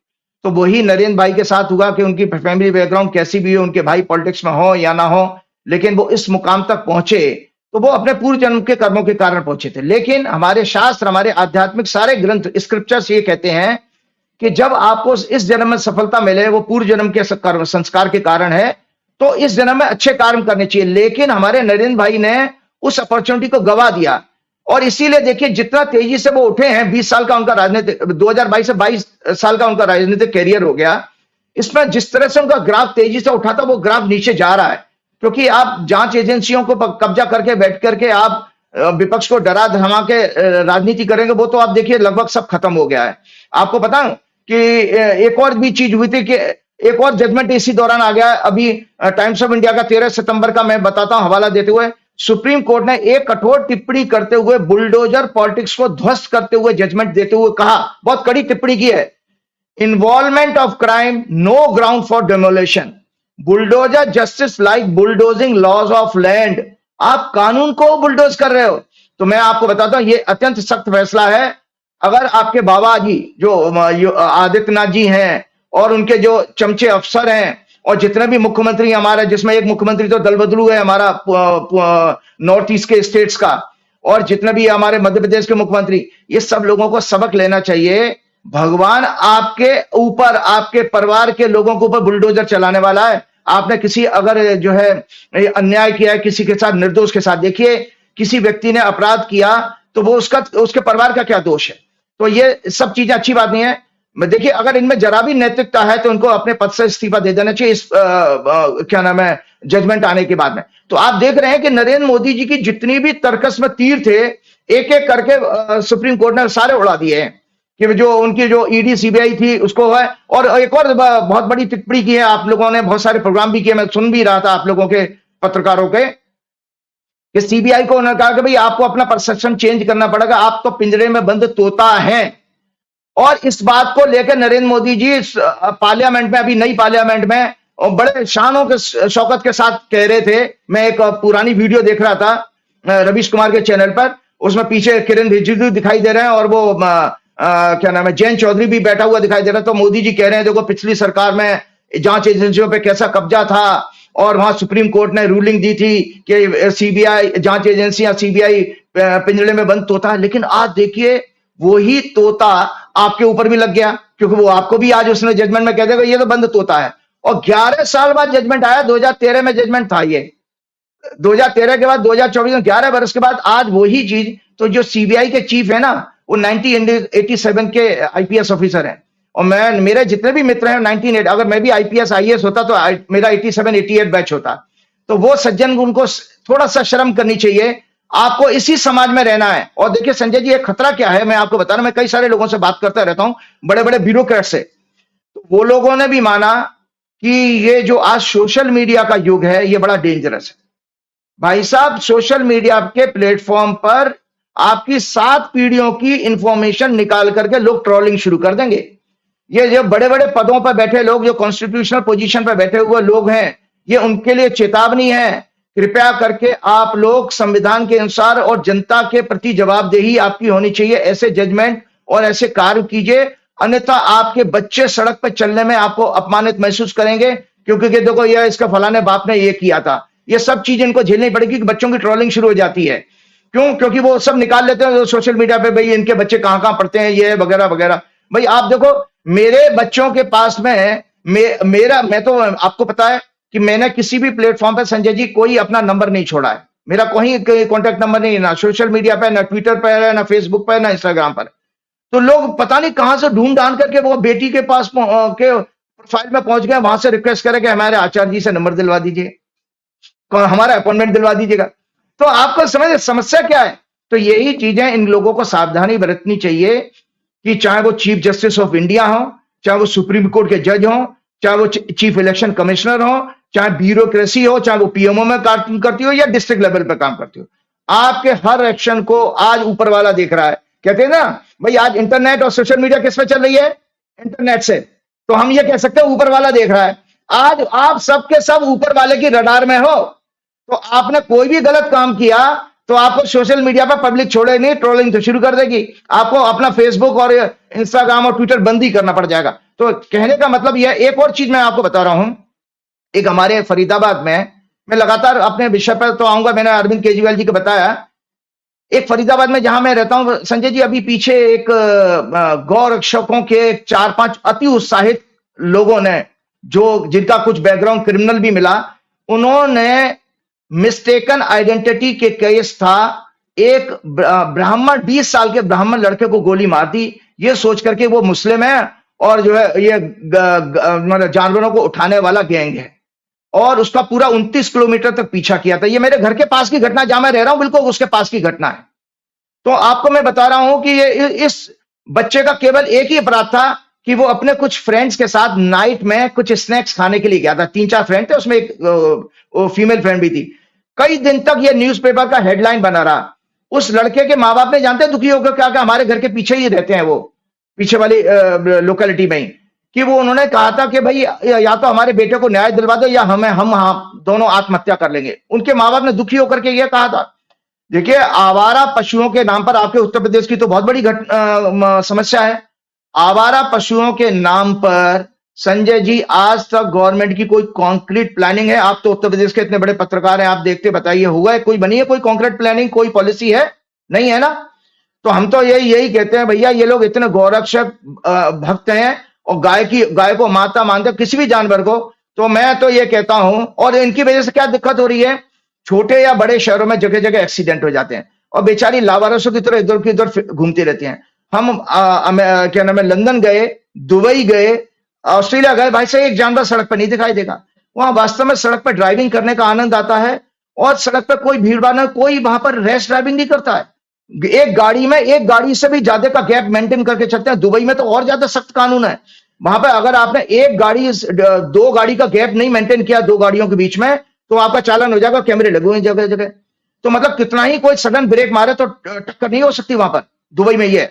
तो वही नरेंद्र भाई के साथ हुआ कि उनकी फैमिली बैकग्राउंड कैसी भी हो, उनके भाई पॉलिटिक्स में हो या ना हो, लेकिन वो इस मुकाम तक पहुंचे तो वो अपने पूर्व जन्म के कर्मों के कारण पहुंचे थे। लेकिन हमारे शास्त्र, हमारे आध्यात्मिक सारे ग्रंथ, स्क्रिप्चर्स ये कहते हैं कि जब आपको इस जन्म में सफलता मिले, वो पूर्व जन्म के संस्कार के कारण है, तो इस जन्म में अच्छे कार्य करने चाहिए। लेकिन हमारे नरेंद्र भाई ने उस अपॉर्चुनिटी को गवा दिया, और इसीलिए देखिए जितना तेजी से वो उठे हैं, 20 साल का उनका राजनीतिक, 2022 से 22 साल का उनका राजनीतिक कैरियर हो गया। इसमें जिस तरह से उनका ग्राफ तेजी से उठा था, वो ग्राफ नीचे जा रहा है, क्योंकि आप जांच एजेंसियों को कब्जा करके बैठ करके आप विपक्ष को डरा धमा के राजनीति करेंगे, वो तो आप देखिए लगभग सब खत्म हो गया है। आपको पता कि एक और भी चीज हुई थी कि एक और जजमेंट इसी दौरान आ गया। अभी टाइम्स ऑफ इंडिया का 13 सितंबर का मैं बताता हूं हवाला देते हुए, सुप्रीम कोर्ट ने एक कठोर टिप्पणी करते हुए बुलडोजर पॉलिटिक्स को ध्वस्त करते हुए जजमेंट देते हुए कहा, बहुत कड़ी टिप्पणी की है, involvement of crime no ground for demolition, bulldozer justice like bulldozing laws of land. आप कानून को बुलडोज कर रहे हो। तो मैं आपको बताता हूं ये अत्यंत सख्त फैसला है। अगर आपके बाबा जी जो आदित्यनाथ जी हैं और उनके जो चमचे अफसर हैं और जितने भी मुख्यमंत्री हमारे, जिसमें एक मुख्यमंत्री तो दल बदलू है हमारा नॉर्थ ईस्ट के स्टेट्स का, और जितने भी हमारे मध्य प्रदेश के मुख्यमंत्री, ये सब लोगों को सबक लेना चाहिए। भगवान आपके ऊपर, आपके परिवार के लोगों के ऊपर बुलडोजर चलाने वाला है। आपने किसी अगर जो है अन्याय किया है किसी के साथ, निर्दोष के साथ, देखिए किसी व्यक्ति ने अपराध किया तो वो उसके परिवार का क्या दोष है। तो ये सब चीजें अच्छी बात नहीं है। देखिए अगर इनमें जरा भी नैतिकता है तो उनको अपने पद से इस्तीफा दे देना चाहिए, इस क्या नाम है, जजमेंट आने के बाद में। तो आप देख रहे हैं कि नरेंद्र मोदी जी की जितनी भी तर्कस में तीर थे, एक एक करके सुप्रीम कोर्ट ने सारे उड़ा दिए हैं, कि जो उनकी जो ईडी सीबीआई थी उसको है। और एक और बहुत बड़ी टिप्पणी की है, आप लोगों ने बहुत सारे प्रोग्राम भी किए, मैं सुन भी रहा था आप लोगों के पत्रकारों के, कि सीबीआई को उन्होंने कहा कि भाई आपको अपना परसेप्शन चेंज करना पड़ेगा, आप तो पिंजरे में बंद तोता हैं। और इस बात को लेकर नरेंद्र मोदी जी पार्लियामेंट में, अभी नई पार्लियामेंट में, और बड़े शानों के शौकत के साथ कह रहे थे। मैं एक पुरानी वीडियो देख रहा था रवीश कुमार के चैनल पर, उसमें पीछे किरण रिजिजू दिखाई दे रहे हैं और वो क्या नाम है, जयंत चौधरी भी बैठा हुआ दिखाई दे रहा है। तो मोदी जी कह रहे हैं देखो पिछली सरकार में जांच एजेंसियों पे कैसा कब्जा था, और वहां सुप्रीम कोर्ट ने रूलिंग दी थी कि सीबीआई, जांच एजेंसियां, सीबीआई पिंजरे में बंद तोता है। लेकिन आज देखिए वही तोता आपके ऊपर भी लग गया, क्योंकि वो आपको भी आज उसने जजमेंट में कह देगा ये तो बंद तोता है। और 11 साल बाद जजमेंट आया, 2013 में जजमेंट था ये, 2013 के बाद 2024 में 11 वर्ष के बाद आज वही चीज। तो जो सीबीआई के चीफ है ना, वो 1987 के आईपीएस ऑफिसर हैं। और मैं, मेरे जितने भी मित्र हैं 1980, अगर मैं भी आईपीएस आईएएस होता तो मेरा 87-88 बैच होता। तो वो सज्जन, उनको थोड़ा सा शर्म करनी चाहिए। आपको इसी समाज में रहना है। और देखिए संजय जी, एक खतरा क्या है मैं आपको बता रहा हूं, मैं कई सारे लोगों से बात करता रहता हूं, बड़े बड़े ब्यूरोक्रेट से। तो वो लोगों ने भी माना कि ये जो आज सोशल मीडिया का युग है ये बड़ा डेंजरस है। भाई साहब, सोशल मीडिया के प्लेटफॉर्म पर आपकी 7 पीढ़ियों की इंफॉर्मेशन निकाल करके लोग ट्रोलिंग शुरू कर देंगे। ये जो बड़े बड़े पदों पर बैठे लोग, जो कॉन्स्टिट्यूशनल पोजीशन पर बैठे हुए लोग हैं, ये उनके लिए चेतावनी है। कृपया करके आप लोग संविधान के अनुसार और जनता के प्रति जवाबदेही आपकी होनी चाहिए। ऐसे जजमेंट और ऐसे कार्य कीजिए, अन्यथा आपके बच्चे सड़क पर चलने में आपको अपमानित महसूस करेंगे, क्योंकि देखो ये इसका फलाने बाप ने ये किया था। ये सब चीज इनको झेलनी पड़ेगी कि बच्चों की ट्रोलिंग शुरू हो जाती है। क्यों? क्योंकि वो सब निकाल लेते हैं सोशल मीडिया पे, भाई इनके बच्चे कहां कहां पढ़ते हैं, ये वगैरह वगैरह। भाई आप देखो, मेरे बच्चों के पास में मैं तो आपको पता है कि मैंने किसी भी प्लेटफॉर्म पे संजय जी कोई अपना नंबर नहीं छोड़ा है। मेरा कोई कॉन्टेक्ट नंबर नहीं है, ना सोशल मीडिया पे, ना ट्विटर पर, ना फेसबुक पर, ना इंस्टाग्राम पर। तो लोग पता नहीं कहां से ढूंढ ढांड करके वो बेटी के पास के प्रोफाइल में पहुंच गए, वहां से रिक्वेस्ट करे कि हमारे आचार्य जी से नंबर दिलवा दीजिए, हमारा अपॉइंटमेंट दिलवा दीजिएगा। तो आपको समझ समस्या क्या है? तो यही चीजें इन लोगों को सावधानी बरतनी चाहिए कि चाहे वो चीफ जस्टिस ऑफ इंडिया हो, चाहे वो सुप्रीम कोर्ट के जज हो, चाहे वो चीफ इलेक्शन कमिश्नर हो, चाहे ब्यूरोक्रेसी हो, चाहे वो पीएमओ में काम करती हो या डिस्ट्रिक्ट लेवल पे काम करती हो, आपके हर एक्शन को आज ऊपर वाला देख रहा है। कहते हैं ना भाई, आज इंटरनेट और सोशल मीडिया किस पे चल रही है? इंटरनेट से। तो हम ये कह सकते हैं ऊपर वाला देख रहा है। आज आप सबके सब ऊपर वाले की रडार में हो, तो आपने कोई भी गलत काम किया तो आपको सोशल मीडिया पर पब्लिक छोड़े नहीं, ट्रोलिंग तो शुरू कर देगी। आपको अपना फेसबुक और इंस्टाग्राम और ट्विटर बंद ही करना पड़ जाएगा। तो कहने का मतलब यह, एक और चीज मैं आपको बता रहा हूं। एक हमारे फरीदाबाद में, मैं लगातार अपने विषय पर तो आऊंगा, मैंने अरविंद केजरीवाल जी को बताया। एक फरीदाबाद में जहां मैं रहता हूं संजय जी, अभी पीछे एक गौ रक्षकों के 4-5 अति उत्साहित लोगों ने, जो जिनका कुछ बैकग्राउंड क्रिमिनल भी मिला, उन्होंने मिस्टेकन आइडेंटिटी के केस था। एक ब्राह्मण, 20 साल के ब्राह्मण लड़के को गोली मार दी, ये सोच करके वो मुस्लिम है और जो है ये मतलब जानवरों को उठाने वाला गैंग है, और उसका पूरा 29 किलोमीटर तक पीछा किया था। ये मेरे घर के पास की घटना, जहां मैं रह रहा हूं बिल्कुल उसके पास की घटना है। तो आपको मैं बता रहा हूं कि ये इस बच्चे का केवल एक ही अपराध था कि वो अपने कुछ फ्रेंड्स के साथ नाइट में कुछ स्नैक्स खाने के लिए गया था। 3-4 फ्रेंड थे, उसमें एक फीमेल फ्रेंड भी थी। कई दिन तक ये न्यूज़पेपर का हेडलाइन बना रहा। उस लड़के के माँ बाप ने, जानते हैं दुखी होकर क्या, हमारे घर के पीछे ही रहते हैं, वो पीछे वाली लोकेलिटी में ही, कि वो उन्होंने कहा था कि भाई या तो हमारे बेटे को न्याय दिलवा दो या हम दोनों आत्महत्या कर लेंगे। उनके माँ बाप ने दुखी होकर के ये कहा था। देखिए, आवारा पशुओं के नाम पर आपके उत्तर प्रदेश की तो बहुत बड़ी समस्या है। आवारा पशुओं के नाम पर संजय जी आज तक गवर्नमेंट की कोई कॉन्क्रीट प्लानिंग है? आप तो उत्तर प्रदेश के इतने बड़े पत्रकार हैं, आप देखते, बताइए, हुआ है कोई, बनी है कोई कॉन्क्रीट प्लानिंग, कोई पॉलिसी है? नहीं है ना। तो हम तो यही कहते हैं, भैया ये लोग इतने गौरक्षक भक्त हैं और गाय को माता मानते हैं, किसी भी जानवर को। तो मैं तो ये कहता हूं, और इनकी वजह से क्या दिक्कत हो रही है, छोटे या बड़े शहरों में जगह जगह एक्सीडेंट हो जाते हैं और बेचारी लावारिसों की तरह इधर की उधर घूमती रहती हैं। हम क्या नाम है, लंदन गए, दुबई गए, ऑस्ट्रेलिया गए, भाई साहब एक जानवर सड़क पर नहीं दिखाई देगा। वहां वास्तव में सड़क पर ड्राइविंग करने का आनंद आता है और सड़क पर कोई भीड़ भाड़ नहीं, कोई वहां पर रैश ड्राइविंग नहीं करता है। एक गाड़ी से भी ज्यादा का गैप मेंटेन करके चलते हैं। दुबई में तो और ज्यादा सख्त कानून है। वहां पर अगर आपने दो गाड़ी का गैप नहीं मेंटेन किया, 2 गाड़ियों के बीच में, तो आपका चालान हो जाएगा। कैमरे लगे हुए जगह जगह। तो मतलब कितना ही कोई सडन ब्रेक मारे तो टक्कर नहीं हो सकती वहां पर, दुबई में ये।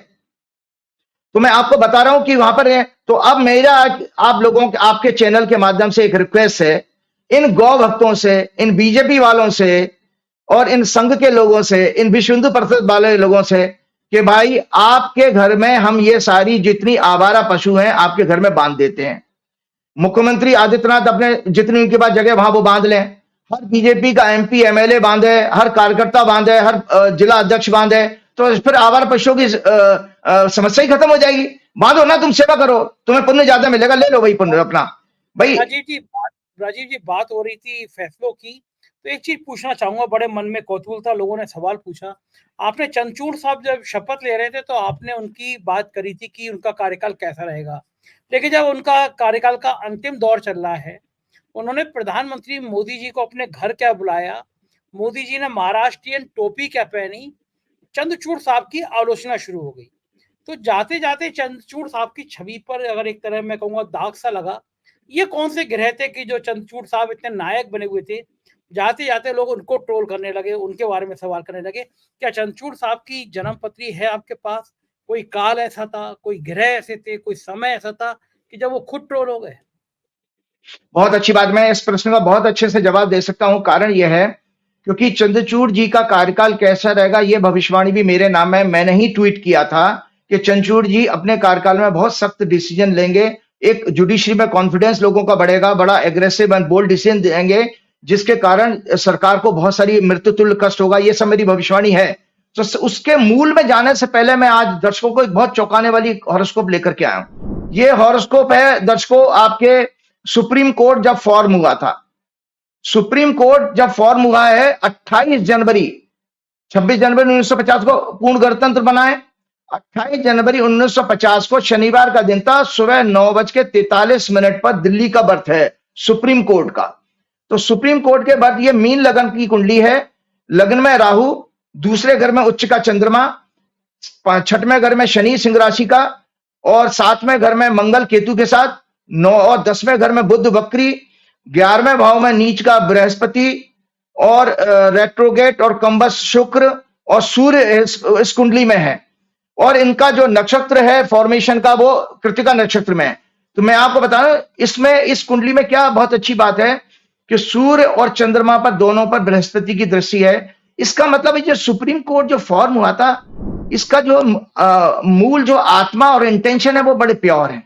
तो मैं आपको बता रहा हूं कि वहां पर है। तो अब मेरा आप लोगों के, आपके चैनल के माध्यम से एक रिक्वेस्ट है, इन गौ भक्तों से, इन बीजेपी वालों से और इन संघ के लोगों से, इन विश्व हिंदू परिषद वाले लोगों से, कि भाई आपके घर में हम ये सारी जितनी आवारा पशु हैं आपके घर में बांध देते हैं। मुख्यमंत्री आदित्यनाथ अपने जितनी उनके पास जगह वहां वो बांध लें। हर बीजेपी का एमपी एमएलए बांधे, हर कार्यकर्ता बांधे, हर जिला अध्यक्ष बांधे, तो फिर आवारा पशुओं की समस्या ही खत्म हो जाएगी। बांधो ना, तुम सेवा करो, तुम्हें पुण्य ज्यादा मिलेगा, ले लो भाई पुण्य अपना। भाई राजीव जी बात हो रही थी फैसलों की, तो एक चीज़ पूछना चाहूँगा, बड़े मन में कौतूहल था, लोगों ने सवाल पूछा। आपने चंद्रचूड़ साहब जब शपथ ले रहे थे तो आपने उनकी बात करी थी कि उनका कार्यकाल कैसा रहेगा। लेकिन जब उनका कार्यकाल का अंतिम दौर चल रहा है, उन्होंने प्रधानमंत्री मोदी जी को अपने घर क्या बुलाया, मोदी जी ने महाराष्ट्रीयन टोपी क्या पहनी, चंद्रचूड़ साहब की आलोचना शुरू हो गई। तो जाते-जाते चंद्रचूड़ साहब की छवि पर अगर एक तरह मैं कहूँगा दाग सा लगा। ये कौन से ग्रह थे कि जो चंद्रचूड़ साहब इतने नायक बने हुए थे, जाते-जाते लोग उनको ट्रोल करने लगे, उनके बारे में सवाल करने लगे। क्या चंद्रचूड़ साहब की जन्मपत्री है आपके पास? कोई काल ऐसा था, कोई ग्रह ऐसे थे, कोई समय ऐसा था कि जब वो खुद ट्रोल हो गए? बहुत अच्छी बात। मैं इस प्रश्न का बहुत अच्छे से जवाब दे सकता हूं। कारण यह है क्योंकि चंद्रचूड़ जी का कार्यकाल कैसा रहेगा, यह भविष्यवाणी भी मेरे नाम है। मैंने ही ट्वीट किया था कि चंद्रचूड़ जी अपने कार्यकाल में बहुत सख्त डिसीजन लेंगे। एक जुडिशरी में कॉन्फिडेंस लोगों का बढ़ेगा, बड़ा एग्रेसिव एंड बोल्ड डिसीजन देंगे, जिसके कारण सरकार को बहुत सारी मृत्युतुल्य कष्ट होगा। यह सब मेरी भविष्यवाणी है। तो उसके मूल में जाने से पहले मैं आज दर्शकों को एक बहुत चौंकाने वाली हॉरोस्कोप लेकर के आया हूं। ये हॉरोस्कोप है दर्शकों, आपके सुप्रीम कोर्ट जब फॉर्म हुआ था, सुप्रीम कोर्ट जब फॉर्म हुआ है 28 जनवरी, 26 जनवरी 1950 को पूर्ण गणतंत्र बना है। 28 जनवरी 1950 को शनिवार का दिन था, सुबह 9:43 पर दिल्ली का बर्थ है सुप्रीम कोर्ट का। तो सुप्रीम कोर्ट के बाद ये मीन लगन की कुंडली है। लग्न में राहु, दूसरे घर में उच्च का चंद्रमा, छठवें घर में शनि सिंह राशि का, और सातवें घर में मंगल केतु के साथ, 9 और 10वें घर में बुध वक्री, 11वें भाव में नीच का बृहस्पति, और रेट्रोगेट और कंबस शुक्र, और सूर्य इस कुंडली में है। और इनका जो नक्षत्र है फॉर्मेशन का, वो कृतिका नक्षत्र में है। तो मैं आपको बता रहा हूं, इसमें इस कुंडली में क्या बहुत अच्छी बात है कि सूर्य और चंद्रमा पर दोनों पर बृहस्पति की दृष्टि है। इसका मतलब है जो सुप्रीम कोर्ट जो फॉर्म हुआ था, इसका जो मूल जो आत्मा और इंटेंशन है वो बड़े प्योर है।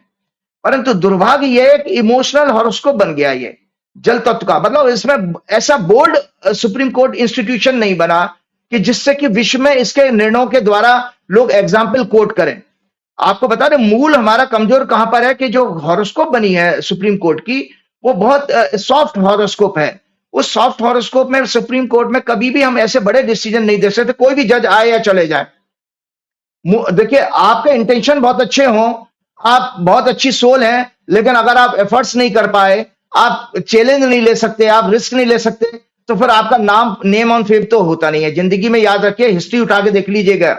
परंतु दुर्भाग्य यह एक इमोशनल हॉरोस्कोप बन गया, ये जल तत्व का। मतलब इसमें ऐसा बोल्ड सुप्रीम कोर्ट इंस्टीट्यूशन नहीं बना कि जिससे कि विश्व में इसके निर्णयों के द्वारा लोग एग्जाम्पल कोट करें। आपको बता दें मूल हमारा कमजोर कहां पर है कि जो हॉरोस्कोप बनी है सुप्रीम कोर्ट की, वो बहुत सॉफ्ट हॉरोस्कोप है। उस सॉफ्ट हॉरोस्कोप में सुप्रीम कोर्ट में कभी भी हम ऐसे बड़े डिसीजन नहीं दे सकते, कोई भी जज आए या चले जाए। देखिए, आपके इंटेंशन बहुत अच्छे हों, आप बहुत अच्छी सोल हैं, लेकिन अगर आप एफर्ट्स नहीं कर पाए, आप चैलेंज नहीं ले सकते, आप रिस्क नहीं ले सकते, तो फिर आपका नेम ऑन फेम तो होता नहीं है जिंदगी में। याद रखिए, हिस्ट्री उठा के देख लीजिएगा।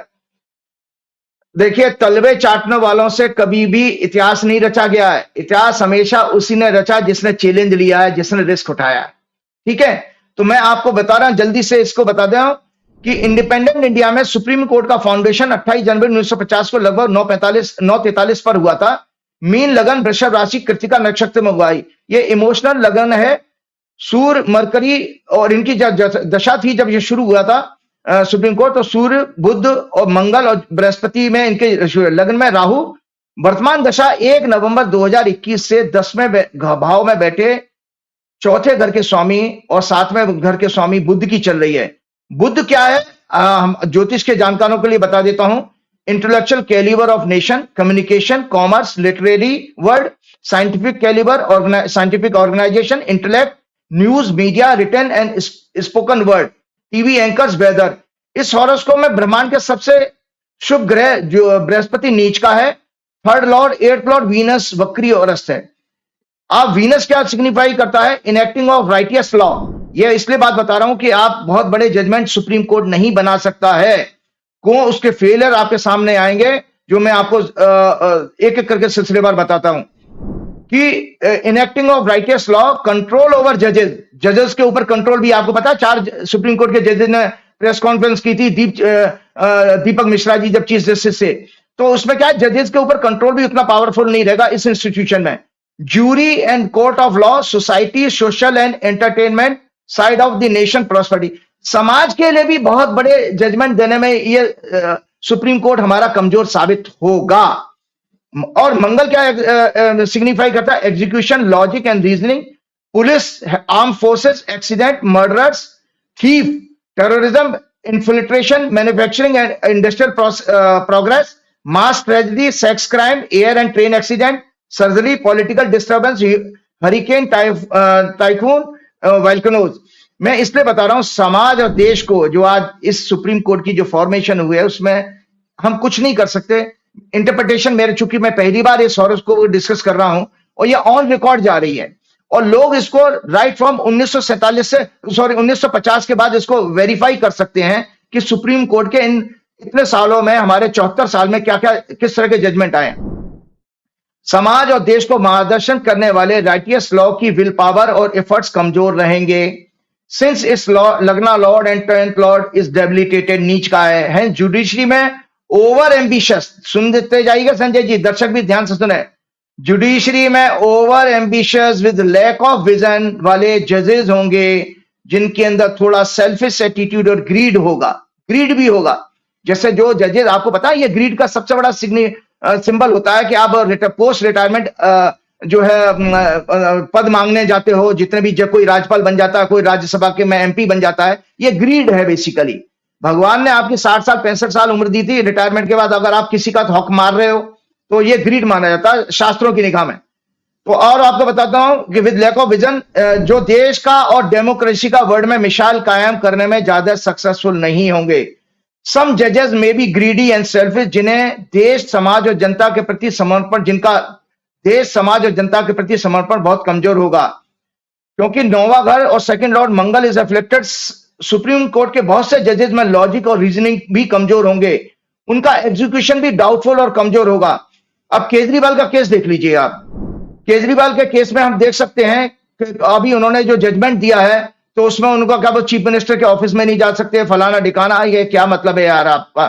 देखिए, तलवे चाटने वालों से कभी भी इतिहास नहीं रचा गया है। इतिहास हमेशा उसी ने रचा जिसने चैलेंज लिया है, जिसने रिस्क उठाया है। ठीक है, तो मैं आपको बता रहा हूं, जल्दी से इसको बता दें कि इंडिपेंडेंट इंडिया में सुप्रीम कोर्ट का फाउंडेशन 28 जनवरी 1950 को लगभग 9:43 पर हुआ था। मीन लगन वृषभ राशि कृतिका नक्षत्र में हुआ। ये इमोशनल लगन है। सूर्य मरकरी और इनकी दशा थी जब ये शुरू हुआ था सुप्रीम कोर्ट, तो सूर्य बुध और मंगल और बृहस्पति में इनके लगन में राहु। वर्तमान दशा 1 नवंबर 2021 से 10वें भाव में बैठे चौथे घर के स्वामी और 7वें घर के स्वामी बुध की चल रही है। बुध क्या है, हम ज्योतिष के जानकारों के लिए बता देता हूं। Intellectual calibre of nation, communication, commerce, literary word, scientific calibre, scientific organisation, intellect, news, media, written and spoken word, TV anchors, weather. इस हॉरोस्कोप में ब्रह्मांड के सबसे शुभ ग्रह जो बृहस्पति नीच का है। 3rd Lord 8th Lord Venus वक्री और अस्त है। आप वीनस क्या सिग्निफाई करता है, इनेक्टिंग ऑफ राइटियस लॉ। यह इसलिए बात बता रहा हूं कि आप बहुत बड़े जजमेंट सुप्रीम कोर्ट नहीं बना सकता है, को उसके फेलियर आपके सामने आएंगे, जो मैं आपको एक एक करके सिलसिलेवार बताता हूं। कि enacting of righteous law, control over जजेस, जजेस के ऊपर कंट्रोल भी आपको पता है। 4 सुप्रीम कोर्ट के जजेस ने प्रेस कॉन्फ्रेंस की थी दीपक मिश्रा जी जब चीफ जस्टिस से, तो उसमें क्या है, जजेस के ऊपर कंट्रोल भी उतना पावरफुल नहीं रहेगा इस इंस्टीट्यूशन में। Jury and court of law, society, social and entertainment, side of the nation prosperity. समाज के लिए भी बहुत बड़े जजमेंट देने में ये सुप्रीम कोर्ट हमारा कमजोर साबित होगा। और मंगल क्या सिग्निफाई करता है, execution, logic and reasoning, police, arm forces, accident, murders, thief, terrorism, infiltration, manufacturing and industrial progress, mass tragedy, sex crime, air and train accident, surgery, political disturbance, hurricane, typhoon, volcanoes. मैं इसलिए बता रहा हूं, समाज और देश को जो आज इस सुप्रीम कोर्ट की जो फॉर्मेशन हुई है उसमें हम कुछ नहीं कर सकते। इंटरप्रिटेशन मेरे, चूंकि मैं पहली बार इस सॉरस को डिस्कस कर रहा हूं और ये ऑन रिकॉर्ड जा रही है और लोग इसको राइट फ्रॉम 1947 से 1950 के बाद इसको वेरीफाई कर सकते हैं कि सुप्रीम कोर्ट के इन इतने सालों में, हमारे 74 साल में क्या क्या किस तरह के जजमेंट आए। समाज और देश को मार्गदर्शन करने वाले राइटियस लॉ की विल पावर और एफर्ट्स कमजोर रहेंगे। सिंस इस लॉ लगना Lord and tenth Lord is debilitated, नीच का है जुडिशरी में ओवर एम्बिशियस। सुनते जाइएगा संजय जी, दर्शक भी ध्यान से सुने। जुडिशरी में over ambitious with lack of vision वाले जजेस होंगे, जिनके अंदर थोड़ा सेल्फिश एटीट्यूड और ग्रीड होगा। ग्रीड भी होगा, जैसे जो जजेस, आपको पता है ये ग्रीड का सबसे बड़ा सिंबल होता है कि आप पोस्ट रिटायरमेंट जो है पद मांगने जाते हो, जितने भी, जब कोई राज्यपाल बन जाता है, कोई राज्यसभा के में एमपी बन जाता है, ये ग्रीड है बेसिकली। भगवान ने आपकी 60 साल 65 साल उम्र दी थी, रिटायरमेंट के बाद अगर आप किसी का हक मार रहे हो तो ये ग्रीड माना जाता है शास्त्रों की निगाह में। तो और आपको बताता हूं कि विद लैक ऑफ विजन जो देश का और डेमोक्रेसी का वर्ल्ड में मिसाल कायम करने में ज्यादा सक्सेसफुल नहीं होंगे। सम जजेस में बी ग्रीडी एंड सेल्फिश, जिन्हें देश समाज और जनता के प्रति समर्पण, जिनका देश समाज और जनता के प्रति समर्पण बहुत कमजोर होगा, क्योंकि नौवा घर और second Lord Mangal is afflicted. Supreme Court के बहुत से जजेस में लॉजिक और रीजनिंग भी कमजोर होंगे, उनका एग्जीक्यूशन भी डाउटफुल और कमजोर होगा। अब केजरीवाल का केस देख लीजिए आप। केजरीवाल के केस में हम देख सकते हैं कि अभी उन्होंने जो जजमेंट दिया है तो उसमें उनका क्या, वो चीफ मिनिस्टर के ऑफिस में नहीं जा सकते, फलाना ढिकाना, ये क्या मतलब है यार आपका।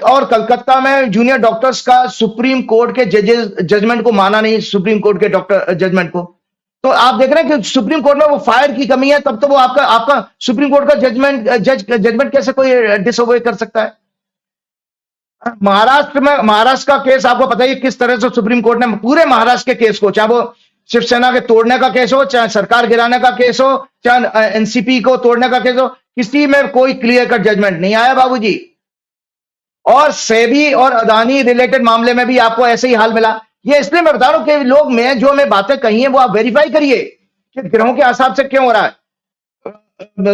और कलकत्ता में जूनियर डॉक्टर्स का सुप्रीम कोर्ट के जजमेंट को माना नहीं, सुप्रीम कोर्ट के डॉक्टर जजमेंट को। तो आप देख रहे हैं कि सुप्रीम कोर्ट में वो फायर की कमी है, तब तो वो आपका सुप्रीम कोर्ट का जजमेंट कैसे कोई डिसओबे कर सकता है। महाराष्ट्र का केस आपको पता है किस तरह से सुप्रीम कोर्ट ने पूरे महाराष्ट्र के केस को, चाहे वो शिवसेना के तोड़ने का केस हो, चाहे सरकार गिराने का केस हो, चाहे एनसीपी को तोड़ने का केस हो, किसी में कोई क्लियर कट जजमेंट नहीं आया बाबूजी। और सेबी और अदानी रिलेटेड मामले में भी आपको ऐसे ही हाल मिला। ये इसलिए मैं बता रहा हूं कि लोग, मैं बातें कही हैं वो आप वेरीफाई करिए कि ग्रहों के हिसाब से क्यों हो रहा है।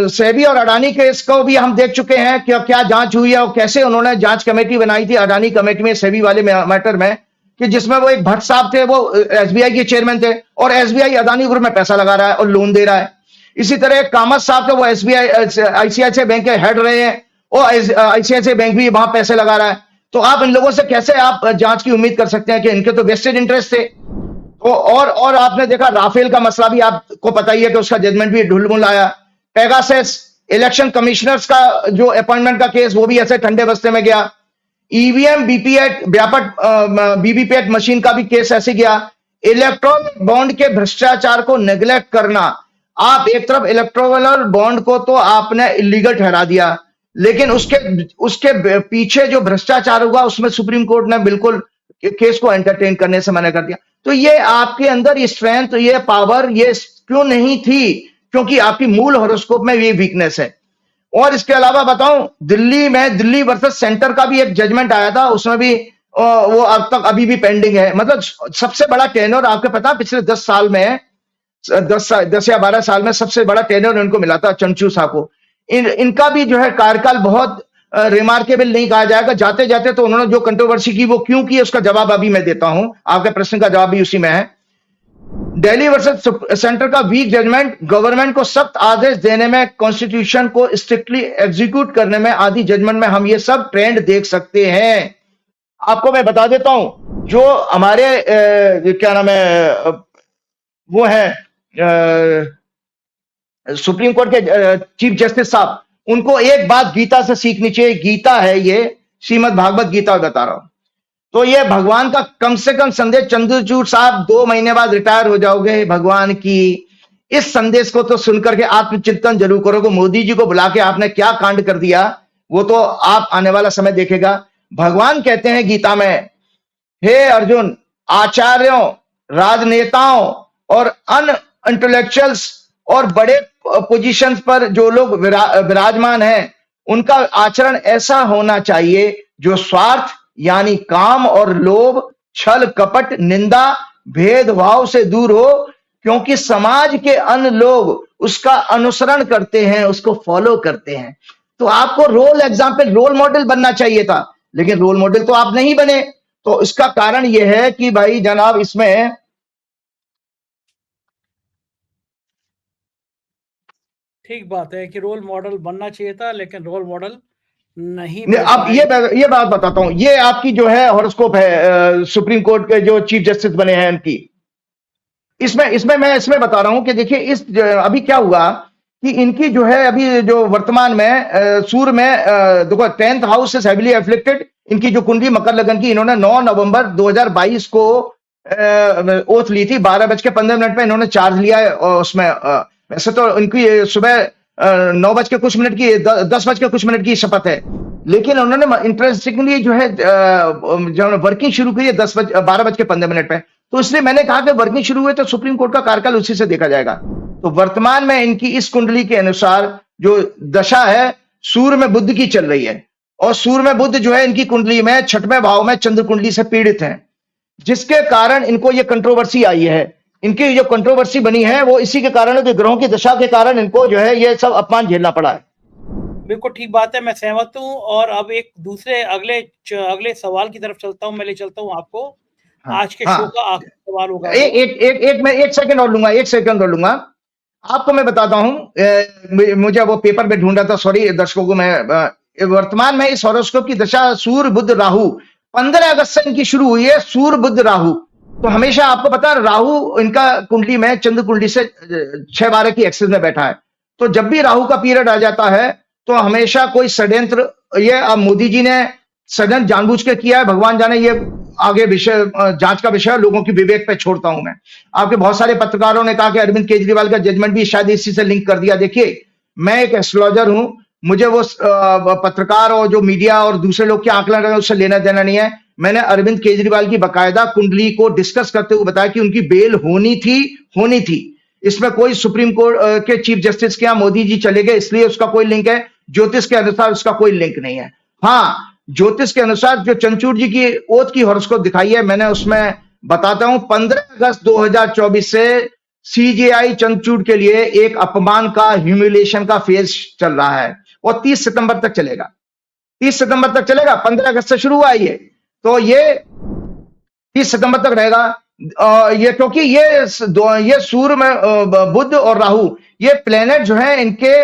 सेबी और अडानी केस को भी हम देख चुके हैं कि क्या जांच हुई है और कैसे उन्होंने जांच कमेटी बनाई थी अडानी कमेटी में, सेबी वाले मैटर में, कि जिसमें वो एक भट्ट साहब थे, वो एसबीआई के चेयरमैन थे और एसबीआई अदानी ग्रुप में पैसा लगा रहा है और लोन दे रहा है। इसी तरह कामत साहब थे, वो एसबीआई आईसीआईसीआई बैंक के हेड रहे हैं और आईसीआईसीआई बैंक भी वहां पैसे लगा रहा है। तो आप इन लोगों से कैसे आप जांच की उम्मीद कर सकते हैं कि इनके तो वेस्टेड इंटरेस्ट थे। तो और आपने देखा राफेल का मसला भी आपको पता ही है कि उसका जजमेंट भी ढुलमुल आया। पेगासस इलेक्शन कमिश्नर्स का जो अपॉइंटमेंट का केस, वो भी ऐसे ठंडे बस्ते में गया। ईवीएम बीवीपैट मशीन का भी केस ऐसे गया। इलेक्ट्रॉनिक बॉन्ड के भ्रष्टाचार को नेग्लेक्ट करना, आप एक तरफ इलेक्ट्रोरल बॉन्ड को तो आपने इलीगल ठहरा दिया, लेकिन उसके पीछे जो भ्रष्टाचार हुआ उसमें सुप्रीम कोर्ट ने बिल्कुल केस को एंटरटेन करने से मना कर दिया। तो ये आपके अंदर ये स्ट्रेंथ, ये पावर, ये क्यों नहीं थी? क्योंकि आपकी मूल हॉरोस्कोप में ये वीकनेस है। और इसके अलावा बताऊं, दिल्ली वर्सेस सेंटर का भी एक जजमेंट आया था, उसमें भी वो अब तक अभी भी पेंडिंग है। मतलब सबसे बड़ा टेन्योर आपको पता है पिछले 10 साल में, 10 या 12 साल में सबसे बड़ा टेन्योर इनको मिला था, चंचू साहब को। इनका भी जो है कार्यकाल बहुत रिमार्केबल नहीं कहा जाएगा। जाते जाते तो उन्होंने जो कंट्रोवर्सी की वो क्यों की, उसका जवाब अभी मैं देता हूं, आपके प्रश्न का जवाब भी उसी में है। दिल्ली वर्सेस सेंटर का वीक जजमेंट, गवर्नमेंट को सख्त आदेश देने में, कॉन्स्टिट्यूशन को स्ट्रिक्टली एग्जीक्यूट करने में, आदि जजमेंट में हम ये सब ट्रेंड देख सकते हैं। आपको मैं बता देता हूं, जो हमारे क्या नाम है, वो है सुप्रीम कोर्ट के चीफ जस्टिस साहब, उनको एक बात गीता से सीखनी चाहिए। गीता है ये, श्रीमद् भागवत गीता बता रहा हूं। तो ये भगवान का कम से कम संदेश, चंद्रचूड़ साहब 2 महीने बाद रिटायर हो जाओगे, भगवान की इस संदेश को तो सुनकर के आत्मचिंतन जरूर करोगे। मोदी जी को बुला के आपने क्या कांड कर दिया, वो तो आप आने वाला समय देखेगा। भगवान कहते हैं गीता में, हे अर्जुन, आचार्यों, राजनेताओं और इंटेलेक्चुअल्स और बड़े पोजीशंस पर जो लोग विराजमान हैं, उनका आचरण ऐसा होना चाहिए जो स्वार्थ यानी काम और लोभ, छल कपट, निंदा, भेदभाव से दूर हो, क्योंकि समाज के अन्य लोग उसका अनुसरण करते हैं, उसको फॉलो करते हैं। तो आपको रोल एग्जाम्पल, रोल मॉडल बनना चाहिए था, लेकिन रोल मॉडल तो आप नहीं बने। तो इसका कारण यह है कि भाई जनाब इसमें ठीक बात है कि रोल मॉडल बनना चाहिए था, लेकिन रोल मॉडल नहीं बन अब पाए। ये बात बताता हूं, ये आपकी जो है हॉरोस्कोप है सुप्रीम कोर्ट के जो चीफ जस्टिस बने हैं इनकी, इसमें इसमें मैं इसमें बता रहा हूं कि देखिए अभी क्या हुआ कि इनकी जो है अभी जो वर्तमान में सूर्य में देखो 10th house is heavily afflicted. इनकी जो कुंडली मकर लगन की, इन्होंने 9 नवंबर 2022 को ओथ ली थी, 12:15 पे इन्होंने चार्ज लिया है। और उसमें वैसे तो इनकी सुबह 9 बज के कुछ मिनट की 10 बज के कुछ मिनट की शपथ है, लेकिन उन्होंने इंटरेस्टिंगली जो है जो वर्किंग शुरू की है 12:15 पे। तो इसलिए मैंने कहा कि वर्किंग शुरू हुए तो सुप्रीम कोर्ट का कार्यकाल उसी से देखा जाएगा। तो वर्तमान में इनकी इस कुंडली के अनुसार जो दशा है सूर्य में बुध की चल रही है, और सूर्य में बुध जो है इनकी कुंडली में 6वें भाव में चंद्र कुंडली से पीड़ित है, जिसके कारण इनको ये कंट्रोवर्सी आई है। इनकी जो कंट्रोवर्सी बनी है वो इसी के कारण है कि ग्रहों की दशा के कारण इनको जो है ये सब अपमान झेलना पड़ा है। बिल्कुल ठीक बात है, मैं सहमत हूँ। और अब एक दूसरे अगले सवाल की तरफ चलता हूँ, मैं ले चलता हूँ आपको। हाँ, आज के हाँ। शो का आखिरी सवाल होगा एक वो। एक एक एक मैं 1 सेकंड और लूंगा, 1 सेकंड और लूंगा। आपको मैं बताता हूं, मुझे वो पेपर में ढूंढा था, सॉरी दर्शकों को। मैं वर्तमान में इस हॉरोस्कोप की दशा सूर्य बुध राहु 15 अगस्त से इनकी शुरू हुई है, सूर्य बुध राहु। तो हमेशा आपको पता है राहु इनका कुंडली में चंद्र कुंडली से 6-12 की एक्सिस में बैठा है। तो जब भी राहु का पीरियड आ जाता है तो हमेशा कोई षड्यंत्र, ये अब मोदी जी ने षड्यंत्र जानबूझ के किया है, भगवान जाने, ये आगे विषय जांच का विषय लोगों की विवेक पे छोड़ता हूं मैं। आपके बहुत सारे पत्रकारों ने कहा कि अरविंद केजरीवाल का जजमेंट भी शायद इसी से लिंक कर दिया। देखिए मैं एक एस्ट्रोलॉजर हूं, मुझे वो पत्रकार और जो मीडिया और दूसरे लोग के आंकलन कर उससे लेना देना नहीं है। मैंने अरविंद केजरीवाल की बकायदा कुंडली को डिस्कस करते हुए बताया कि उनकी बेल होनी थी। इसमें कोई सुप्रीम कोर्ट के चीफ जस्टिस के यहाँ मोदी जी चले गए इसलिए उसका कोई लिंक है, ज्योतिष के अनुसार उसका कोई लिंक नहीं है। हाँ, ज्योतिष के अनुसार जो चंचूड़ जी की ओथ की हॉरोस्कोप दिखाई है, मैंने उसमें बताता हूं 15 अगस्त 2024 से सीजेआई चंचूड़ के लिए एक अपमान का, ह्यूमिलेशन का फेज चल रहा है, और 30 सितंबर तक चलेगा। 30 सितंबर तक चलेगा, 15 अगस्त से शुरू हुआ ये, तो ये 30 सितंबर तक रहेगा। ये क्योंकि ये सूर्य में बुध और राहु, ये प्लेनेट जो है इनके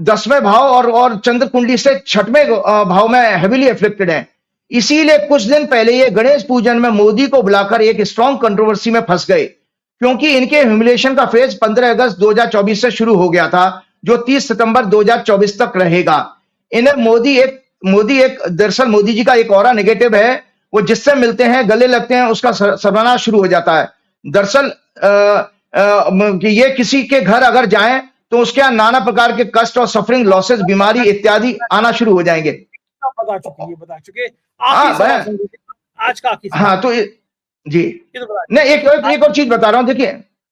10वें भाव और चंद्र कुंडली से 6वें भाव में हेवीली एफ्लिक्टेड है। इसीलिए कुछ दिन पहले ये गणेश पूजन में मोदी को बुलाकर एक स्ट्रॉन्ग कंट्रोवर्सी में फंस गए, क्योंकि इनके ह्यूमिलेशन का फेज 15 अगस्त 2024 से शुरू हो गया था, जो 30 सितंबर 2024 तक रहेगा। इन्हें मोदी एक दरअसल मोदी जी का एक ऑरा नेगेटिव है, वो जिससे मिलते हैं गले लगते हैं उसका सर्वनाश शुरू हो जाता है। दरअसल ये किसी के घर अगर जाएं तो उसके यहाँ नाना प्रकार के कष्ट और सफरिंग, लॉसेस, बीमारी इत्यादि आना शुरू हो जाएंगे। बता चुके हाँ, आज का आखिरी हाँ, तो जी ये तो नहीं, एक और चीज बता रहा हूं। देखिए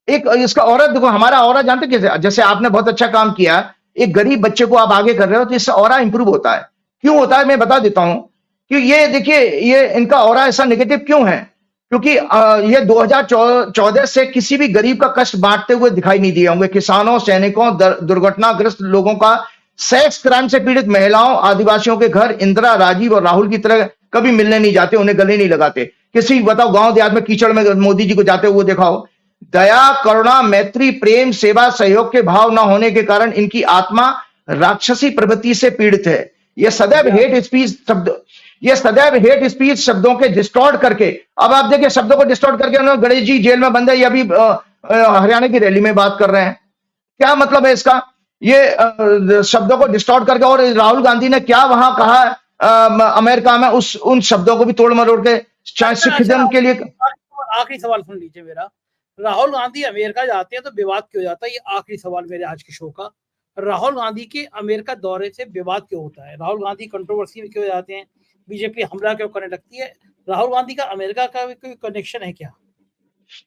एक इसका ऑरा देखो, हमारा ऑरा जानते कैसे, जैसे आपने बहुत अच्छा काम किया, एक गरीब बच्चे को आप आगे कर रहे हो तो इससे ऑरा इंप्रूव होता है। क्यों होता है मैं बता देता हूं कि ये देखिए ये इनका ऑरा ऐसा नेगेटिव क्यों है, क्योंकि ये 2014 से किसी भी गरीब का कष्ट बांटते हुए दिखाई नहीं दिए होंगे। किसानों, सैनिकों, दुर्घटनाग्रस्त लोगों का, सेक्स क्राइम से पीड़ित महिलाओं, आदिवासियों के घर इंदिरा, राजीव और राहुल की तरह कभी मिलने नहीं जाते, उन्हें गले नहीं लगाते। किसी बताओ गांव देहात में कीचड़ में मोदी जी को जाते हुए देखा हो। दया, करुणा, मैत्री, प्रेम, सेवा, सहयोग के भाव न होने के कारण इनकी आत्मा राक्षसी प्रवृत्ति से पीड़ित है। ये सदैव हेट स्पीच शब्दों के डिस्टॉर्ट करके, अब आप देखिए शब्दों को डिस्टॉर्ट करके उन्होंने गणेश जी जेल में बंद है, ये अभी हरियाणा की रैली में बात कर रहे हैं। क्या मतलब है इसका? ये शब्दों को डिस्टॉर्ट करके, और राहुल गांधी ने क्या वहां कहा अमेरिका में, उन शब्दों को भी तोड़ मरोड़ के चाहे सिखिज्म के लिए। आखिरी सवाल सुन लीजिए मेरा। राहुल गांधी अमेरिका जाते हैं तो विवाद क्यों जाता है? ये आखिरी सवाल मेरे आज के शो का। राहुल गांधी के अमेरिका दौरे से विवाद क्यों होता है? राहुल गांधी कंट्रोवर्सी में क्यों जाते हैं? बीजेपी हमला क्यों करने लगती है? राहुल गांधी का अमेरिका का कोई कनेक्शन है क्या?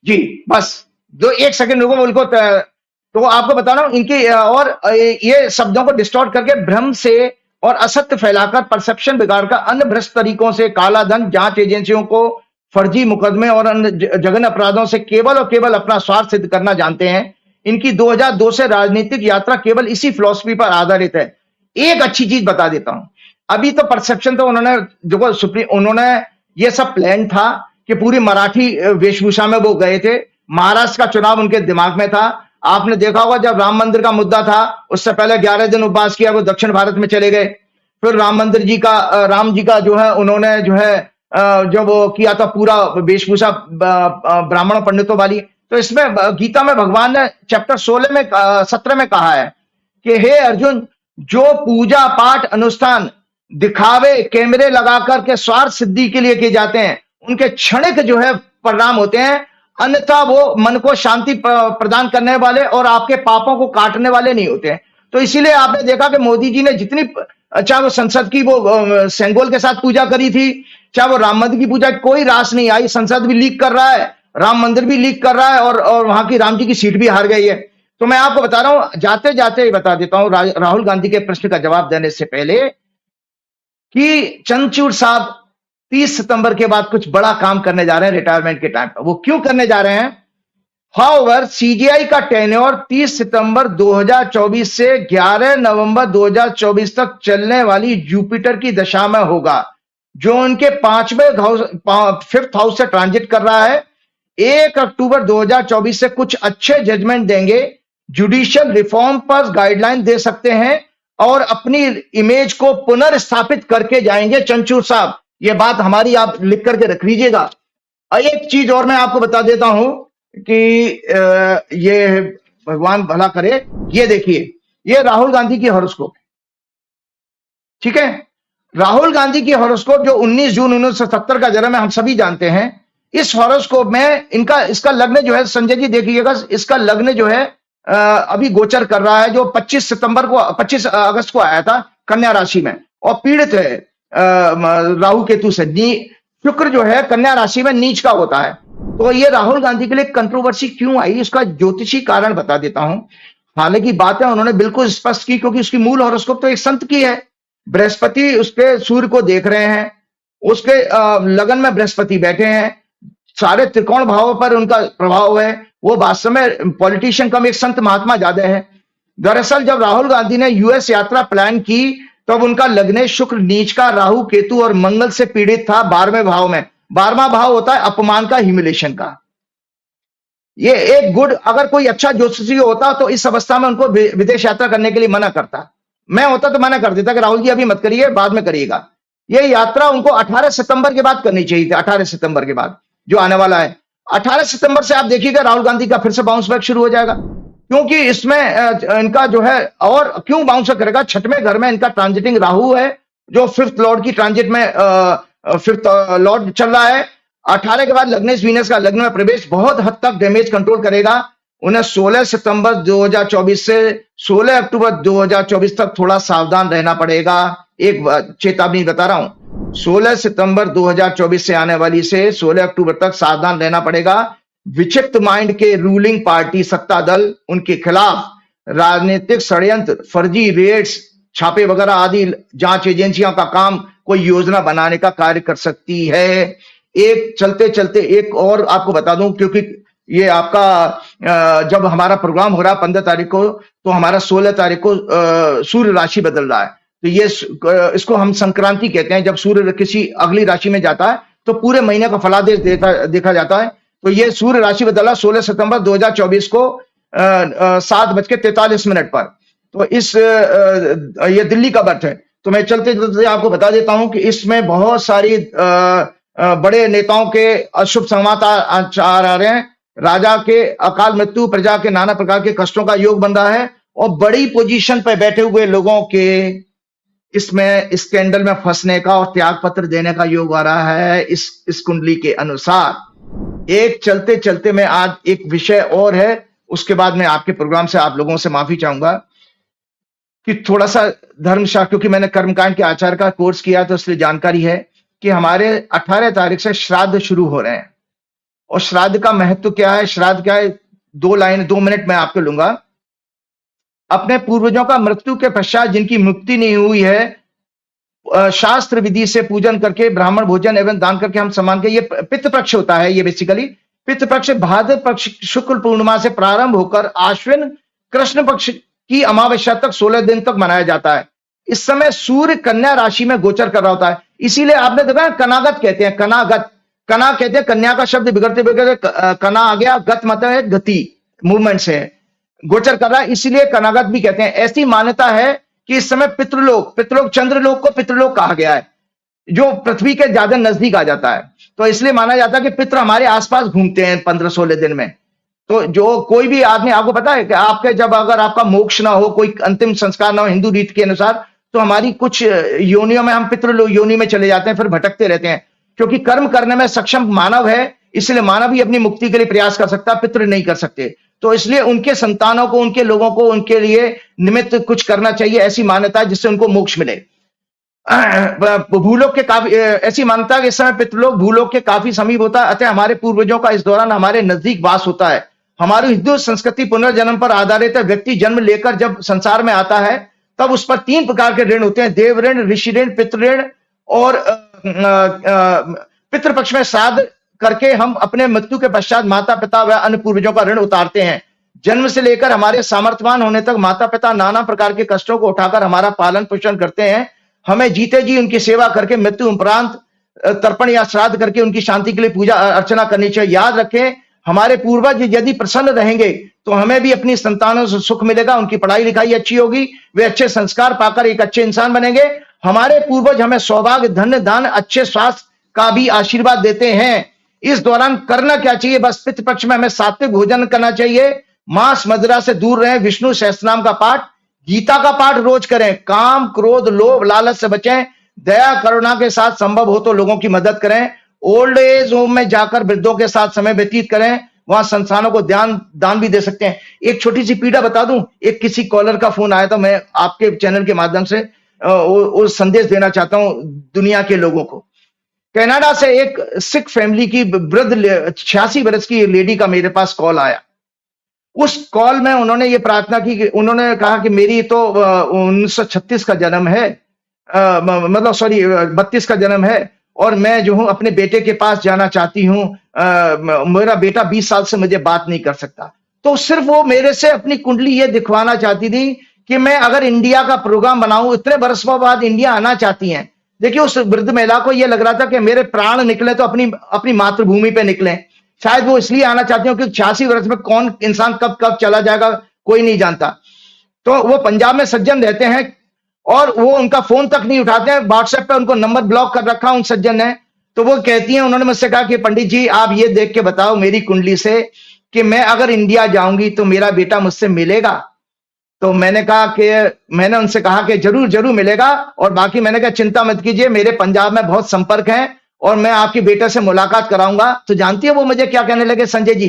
जी बस 1 सेकंड रुको, बिल्कुल। तो आपको बता रहा हूं इनकी, और ये शब्दों को डिस्टॉर्ट करके भ्रम से और असत्य फैलाकर परसेप्शन बिगाड़कर अन्य भ्रष्ट तरीकों से काला धन, जांच एजेंसियों को फर्जी मुकदमे और अन्य जघन्य अपराधों से केवल और केवल अपना स्वार्थ सिद्ध करना जानते हैं। इनकी 2002 से राजनीतिक यात्रा केवल इसी फिलॉसफी पर आधारित है। एक अच्छी चीज बता देता हूं, अभी तो परसेप्शन तो उन्होंने ये सब प्लान था कि पूरी मराठी वेशभूषा में वो गए थे। महाराष्ट्र का चुनाव उनके दिमाग में था। आपने देखा होगा जब राम मंदिर का मुद्दा था, उससे पहले 11 दिन उपवास किया, वो दक्षिण भारत में चले गए। फिर राम जी का जो है उन्होंने जो है जब वो किया था पूरा वेशभूषा ब्राह्मण पंडितों वाली, तो इसमें गीता में भगवान ने चैप्टर 17 में कहा है कि हे अर्जुन, जो पूजा पाठ अनुष्ठान दिखावे कैमरे लगाकर के स्वार्थ सिद्धि के लिए किए जाते हैं, उनके क्षणिक जो है परिणाम होते हैं, अन्यथा वो मन को शांति प्रदान करने वाले और आपके पापों को काटने वाले नहीं होते हैं। तो इसीलिए आपने देखा कि मोदी जी ने जितनी, चाहे वो संसद की वो सेंगोल के साथ पूजा करी थी, चाहे वो राम मंदिर की पूजा, कोई रास नहीं आई। संसद भी लीक कर रहा है, राम मंदिर भी लीक कर रहा है, और वहां की राम जी की सीट भी हार गई है। तो मैं आपको बता रहा हूं, जाते जाते बता देता हूं राहुल गांधी के प्रश्न का जवाब देने से पहले, कि चंद्रचूड़ साहब 30 सितंबर के बाद कुछ बड़ा काम करने जा रहे हैं रिटायरमेंट के टाइम पर। वो क्यों करने जा रहे हैं? हाउएवर, सीजीआई का टेन्योर 30 सितंबर 2024 से 11 नवंबर 2024 तक चलने वाली जुपिटर की दशा में होगा, जो उनके 5th हाउस से ट्रांजिट कर रहा है। 1 अक्टूबर 2024 से कुछ अच्छे जजमेंट देंगे, जुडिशियल रिफॉर्म पर गाइडलाइन दे सकते हैं और अपनी इमेज को पुनर्स्थापित करके जाएंगे चंद्रचूड़ साहब। ये बात हमारी आप लिख करके रख लीजिएगा। एक चीज और मैं आपको बता देता हूं कि ये भगवान भला करे, ये देखिए, ये राहुल गांधी की हॉरोस्कोप, ठीक है। राहुल गांधी की हॉरोस्कोप जो 19 जून 1970 का जन्म है, हम सभी जानते हैं। इस हॉरोस्कोप में इसका लग्न जो है, संजय जी देखिएगा, इसका लग्न जो है अभी गोचर कर रहा है, जो 25 अगस्त को आया था कन्या राशि में, और पीड़ित है राहु केतु से। शुक्र जो है कन्या राशि में नीच का होता है। तो ये राहुल गांधी के लिए कंट्रोवर्सी क्यों आई, इसका ज्योतिषी कारण बता देता हूं। हालांकि बातें उन्होंने बिल्कुल स्पष्ट की, क्योंकि उसकी मूल हॉरोस्कोप तो एक संत की है। बृहस्पति उसके सूर्य को देख रहे हैं, उसके लगन में बृहस्पति बैठे हैं, सारे त्रिकोण भावों पर उनका प्रभाव है। वो वास्तव में पॉलिटिशियन कम एक संत महात्मा ज्यादा है। दरअसल जब राहुल गांधी ने यूएस यात्रा प्लान की, तब उनका लग्न शुक्र नीच का, राहु केतु और मंगल से पीड़ित था 12वें भाव में। 12वां भाव होता है अपमान का, ह्यूमिलेशन का। ये एक गुड, अगर कोई अच्छा ज्योतिषी होता तो इस अवस्था में उनको विदेश यात्रा करने के लिए मना करता। मैं होता तो मना कर देता कि राहुल जी अभी मत करिए, बाद में करिएगा। ये यात्रा उनको 18 सितंबर के बाद करनी चाहिए थी, 18 सितंबर के बाद जो आने वाला है। 18 सितंबर से आप देखिएगा राहुल गांधी का फिर से बाउंस बैक शुरू हो जाएगा, क्योंकि इसमें इनका जो है, और क्यों बाउंस करेगा, 6वें घर में इनका ट्रांजिटिंग राहु है, जो 5th लॉर्ड की ट्रांजिट में 5th लॉर्ड चल रहा है। 18 के बाद लग्नेश वीनस का लग्न में प्रवेश बहुत हद तक डैमेज कंट्रोल करेगा। उन्हें 16 सितंबर 2024 से 16 अक्टूबर 2024 तक थोड़ा सावधान रहना पड़ेगा। एक चेतावनी बता रहा हूं, 16 सितंबर 2024 से आने वाली से 16 अक्टूबर तक सावधान रहना पड़ेगा। विक्षिप्त माइंड के रूलिंग पार्टी सत्ता दल, उनके खिलाफ राजनीतिक षड्यंत्र, फर्जी रेड्स, छापे वगैरह आदि जांच एजेंसियों का काम कोई योजना बनाने का कार्य कर सकती है। एक चलते चलते एक और आपको बता दूं, क्योंकि ये आपका जब हमारा प्रोग्राम हो रहा है 15 तारीख को, तो हमारा 16 तारीख को सूर्य राशि बदल रहा है। तो ये इसको हम संक्रांति कहते हैं। जब सूर्य किसी अगली राशि में जाता है तो पूरे महीने का फलादेश देखा जाता है। तो ये सूर्य राशि बदला 16 सितंबर 2024 को 7:43 पर। तो ये दिल्ली का बर्थ है। तो मैं चलते चलते आपको बता देता हूं कि इसमें बहुत सारी बड़े नेताओं के अशुभ समाचार आ रहे हैं। राजा के अकाल मृत्यु, प्रजा के नाना प्रकार के कष्टों का योग बन रहा है, और बड़ी पोजीशन पर बैठे हुए लोगों के इसमें स्कैंडल में फंसने का और त्याग पत्र देने का योग आ रहा है इस कुंडली के अनुसार। एक चलते चलते मैं आज एक विषय और है, उसके बाद मैं आपके प्रोग्राम से आप लोगों से माफी चाहूंगा कि थोड़ा सा धर्मशास्त्र, क्योंकि मैंने कर्मकांड के आचार का कोर्स किया तो इसलिए जानकारी है कि हमारे 18 तारीख से श्राद्ध शुरू हो रहे हैं। और श्राद्ध का महत्व क्या है, श्राद्ध क्या है, 2 मिनट मैं आपको लूंगा। अपने पूर्वजों का मृत्यु के पश्चात जिनकी मुक्ति नहीं हुई है, शास्त्र विधि से पूजन करके, ब्राह्मण भोजन एवं दान करके हम सम्मान के, ये पितृ पक्ष होता है ये बेसिकली। पितृपक्ष भाद्र पक्ष शुक्ल पूर्णिमा से प्रारंभ होकर आश्विन कृष्ण पक्ष की अमावस्या तक 16 दिन तक मनाया जाता है। इस समय सूर्य कन्या राशि में गोचर कर रहा होता है, इसीलिए आपने देखा कनागत कहते हैं, कनागत, कना कहते हैं कन्या का शब्द बिगड़ते बिगड़ते कना आ गया, गत मतलब है गति, मूवमेंट से गोचर कर रहा है, इसीलिए कनागत भी कहते हैं। ऐसी मान्यता है कि इस समय पितृलोक चंद्रलोक को पितृलोक कहा गया है, जो पृथ्वी के ज्यादा नजदीक आ जाता है। तो इसलिए माना जाता है कि पितृ हमारे आसपास घूमते हैं 15-16 दिन में। तो जो कोई भी आदमी, आपको पता है कि आपके जब अगर आपका मोक्ष ना हो, कोई अंतिम संस्कार ना हो हिंदू रीति के अनुसार, तो हमारी कुछ योनियों में हम पितृ योनि में चले जाते हैं, फिर भटकते रहते हैं। क्योंकि कर्म करने में सक्षम मानव है, इसलिए मानव ही अपनी मुक्ति के लिए प्रयास कर सकता है, पितृ नहीं कर सकते। तो इसलिए उनके संतानों को, उनके लोगों को, उनके लिए निमित्त कुछ करना चाहिए, ऐसी मान्यता है जिससे उनको मोक्ष मिले। भूलोक के काफी ऐसी मान्यता है कि इस समय पितृलोक भूलोक के काफी समीप होता है, अतः हमारे पूर्वजों का इस दौरान हमारे नजदीक वास होता है। हमारी हिंदू संस्कृति पुनर्जन्म पर आधारित है। व्यक्ति जन्म लेकर जब संसार में आता है तब उस पर 3 प्रकार के ऋण होते हैं, देव ऋण, ऋषि ऋण, पितृ ऋण। और पितृपक्ष में श्राद्ध करके हम अपने मृत्यु के पश्चात माता पिता व अन्य पूर्वजों का ऋण उतारते हैं। जन्म से लेकर हमारे सामर्थ्यवान होने तक माता पिता नाना प्रकार के कष्टों को उठाकर हमारा पालन पोषण करते हैं। हमें जीते जी उनकी सेवा करके मृत्यु उपरांत तर्पण या श्राद्ध करके उनकी शांति के लिए पूजा अर्चना करनी चाहिए। याद रखें, हमारे पूर्वज यदि प्रसन्न रहेंगे तो हमें भी अपनी संतानों से सुख मिलेगा, उनकी पढ़ाई लिखाई अच्छी होगी, वे अच्छे संस्कार पाकर एक अच्छे इंसान बनेंगे। हमारे पूर्वज हमें सौभाग्य, धन, दान, अच्छे स्वास्थ्य का भी आशीर्वाद देते हैं। इस दौरान करना क्या चाहिए? बस पितृपक्ष में हमें सात्विक भोजन करना चाहिए, मांस मदिरा से दूर रहें, विष्णु सहस्त्रनाम का पाठ, गीता का पाठ रोज करें, काम क्रोध लोभ लालच से बचें, दया करुणा के साथ संभव हो तो लोगों की मदद करें, ओल्ड एज होम में जाकर वृद्धों के साथ समय व्यतीत करें, वहां संस्थानों को दान भी दे सकते हैं। एक छोटी सी पीड़ा बता दूं, एक किसी कॉलर का फोन आया था, मैं आपके चैनल के माध्यम से वो संदेश देना चाहता हूं दुनिया के लोगों को। कनाडा से एक सिख फैमिली की वृद्ध 86 वर्ष की लेडी का मेरे पास कॉल आया। उस कॉल में उन्होंने ये प्रार्थना की कि उन्होंने कहा कि मेरी तो 1936 का जन्म है, मतलब सॉरी 32 का जन्म है, और मैं जो हूं अपने बेटे के पास जाना चाहती हूं। मेरा बेटा 20 साल से मुझे बात नहीं कर सकता। तो सिर्फ वो मेरे से अपनी कुंडली ये दिखवाना चाहती थी कि मैं अगर इंडिया का प्रोग्राम बनाऊं, इतने वर्षों बाद इंडिया आना चाहती हैं। देखिए, उस वृद्ध महिला को ये लग रहा था कि मेरे प्राण निकले तो अपनी मातृभूमि पे निकले। शायद वो इसलिए आना चाहती हूँ क्योंकि 86 वर्ष में कौन इंसान कब कब चला जाएगा कोई नहीं जानता। तो वो पंजाब में सज्जन रहते हैं और वो उनका फोन तक नहीं उठाते हैं, व्हाट्सएप पे उनको नंबर ब्लॉक कर रखा उन सज्जन ने। तो वो कहती हैं, उन्होंने मुझसे कहा कि पंडित जी आप ये देख के बताओ मेरी कुंडली से कि मैं अगर इंडिया जाऊंगी तो मेरा बेटा मुझसे मिलेगा। तो मैंने उनसे कहा कि जरूर जरूर मिलेगा, और बाकी मैंने कहा चिंता मत कीजिए, मेरे पंजाब में बहुत संपर्क है और मैं आपके बेटे से मुलाकात कराऊंगा। तो जानती है वो मुझे क्या कहने लगे संजय जी?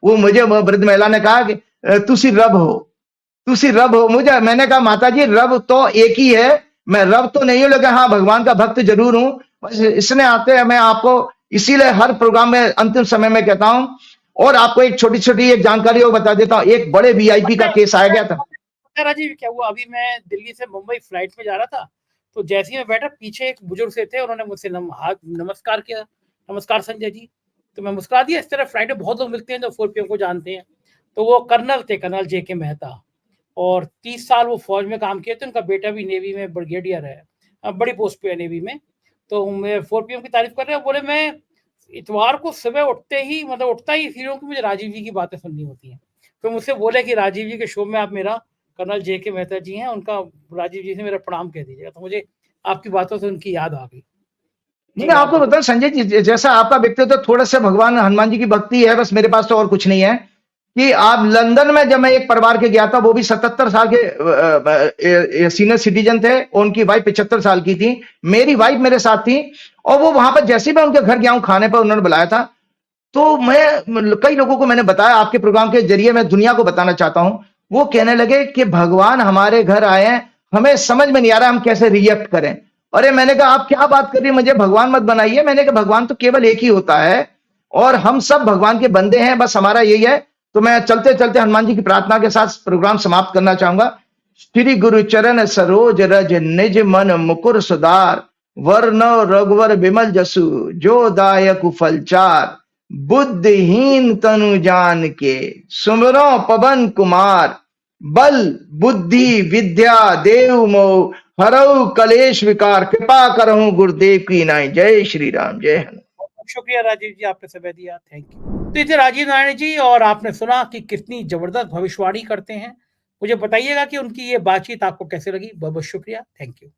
वो वृद्ध महिला ने कहा कि तुसी रब हो। मुझे, मैंने कहा माता जी रब तो एक ही है, मैं रब तो नहीं हूं, लेकिन हाँ भगवान का भक्त जरूर हूं। इसने आते हैं, मैं आपको इसीलिए हर प्रोग्राम में अंतिम समय में कहता हूं। और आपको एक छोटी छोटी एक जानकारी और बता देता हूं, एक बड़े वीआईपी का केस आया गया था। राजीव, क्या हुआ, अभी मैं दिल्ली से मुंबई फ्लाइट में जा रहा था, तो जैसे ही मैं बैठा पीछे एक बुजुर्ग से थे, उन्होंने मुझसे नमस्कार किया, नमस्कार संजय जी। तो मैं मुस्कुरा दिया। इस तरह फ्लाइट में बहुत लोग मिलते हैं जो 4PM को जानते हैं। तो वो कर्नल थे, कर्नल JK मेहता, और 30 साल वो फौज में काम किए थे। उनका बेटा भी नेवी में ब्रिगेडियर है, बड़ी पोस्ट पे है नेवी में। तो मैं 4PM की तारीफ कर रहे हैं, बोले मैं इतवार को सुबह उठते ही, मतलब उठता ही इसलिए कि मुझे राजीव जी की बातें सुननी होती हैं। तो मुझसे बोले कि राजीव जी के शो में आप मेरा कर्नल JK मेहता जी हैं, उनका राजीव जी से मेरा प्रणाम कह दीजिएगा। तो मुझे आपकी बातों से उनकी याद आ गई। मैं आपको बताऊं संजय जी, जैसा आपका व्यक्तित्व तो थोड़ा सा भगवान हनुमान जी की भक्ति है, बस मेरे पास तो और कुछ नहीं है। कि आप लंदन में जब मैं एक परिवार के गया था, वो भी 77 साल के सीनियर सिटीजन थे, उनकी वाइफ 75 साल की थी, मेरी वाइफ मेरे साथ थी। और वो वहां पर जैसे ही मैं उनके घर गया हूं, खाने पर उन्होंने बुलाया था, तो मैं कई लोगों को मैंने बताया, आपके प्रोग्राम के जरिए मैं दुनिया को बताना चाहता हूं। वो कहने लगे कि भगवान हमारे घर आए हैं, हमें समझ में नहीं आ रहा हम कैसे रिएक्ट करें। अरे मैंने कहा आप क्या बात कर रही है, मुझे भगवान मत बनाइए। मैंने कहा भगवान तो केवल एक ही होता है और हम सब भगवान के बंदे हैं, बस हमारा यही है। तो मैं चलते चलते हनुमान जी की प्रार्थना के साथ प्रोग्राम समाप्त करना चाहूंगा। श्री गुरु चरण सरोज रज निज मन मुकुर सुधार, वर्ण रघुवर विमल जसु जो दायक फलचार, बुद्धिहीन तनु जान के, सुमरो पवन कुमार, बल बुद्धि विद्या देव मोह, हरऊ कलेश विकार, कृपा करहूं गुरुदेव की नाई। जय श्री राम, जय हनुमान। बहुत शुक्रिया राजीव जी, आपने समय दिया, थैंक यू। तो ये थे राजीव नारायण जी, और आपने सुना कि कितनी जबरदस्त भविष्यवाणी करते हैं। मुझे बताइएगा कि उनकी ये बातचीत आपको कैसे लगी। बहुत बहुत शुक्रिया, थैंक यू।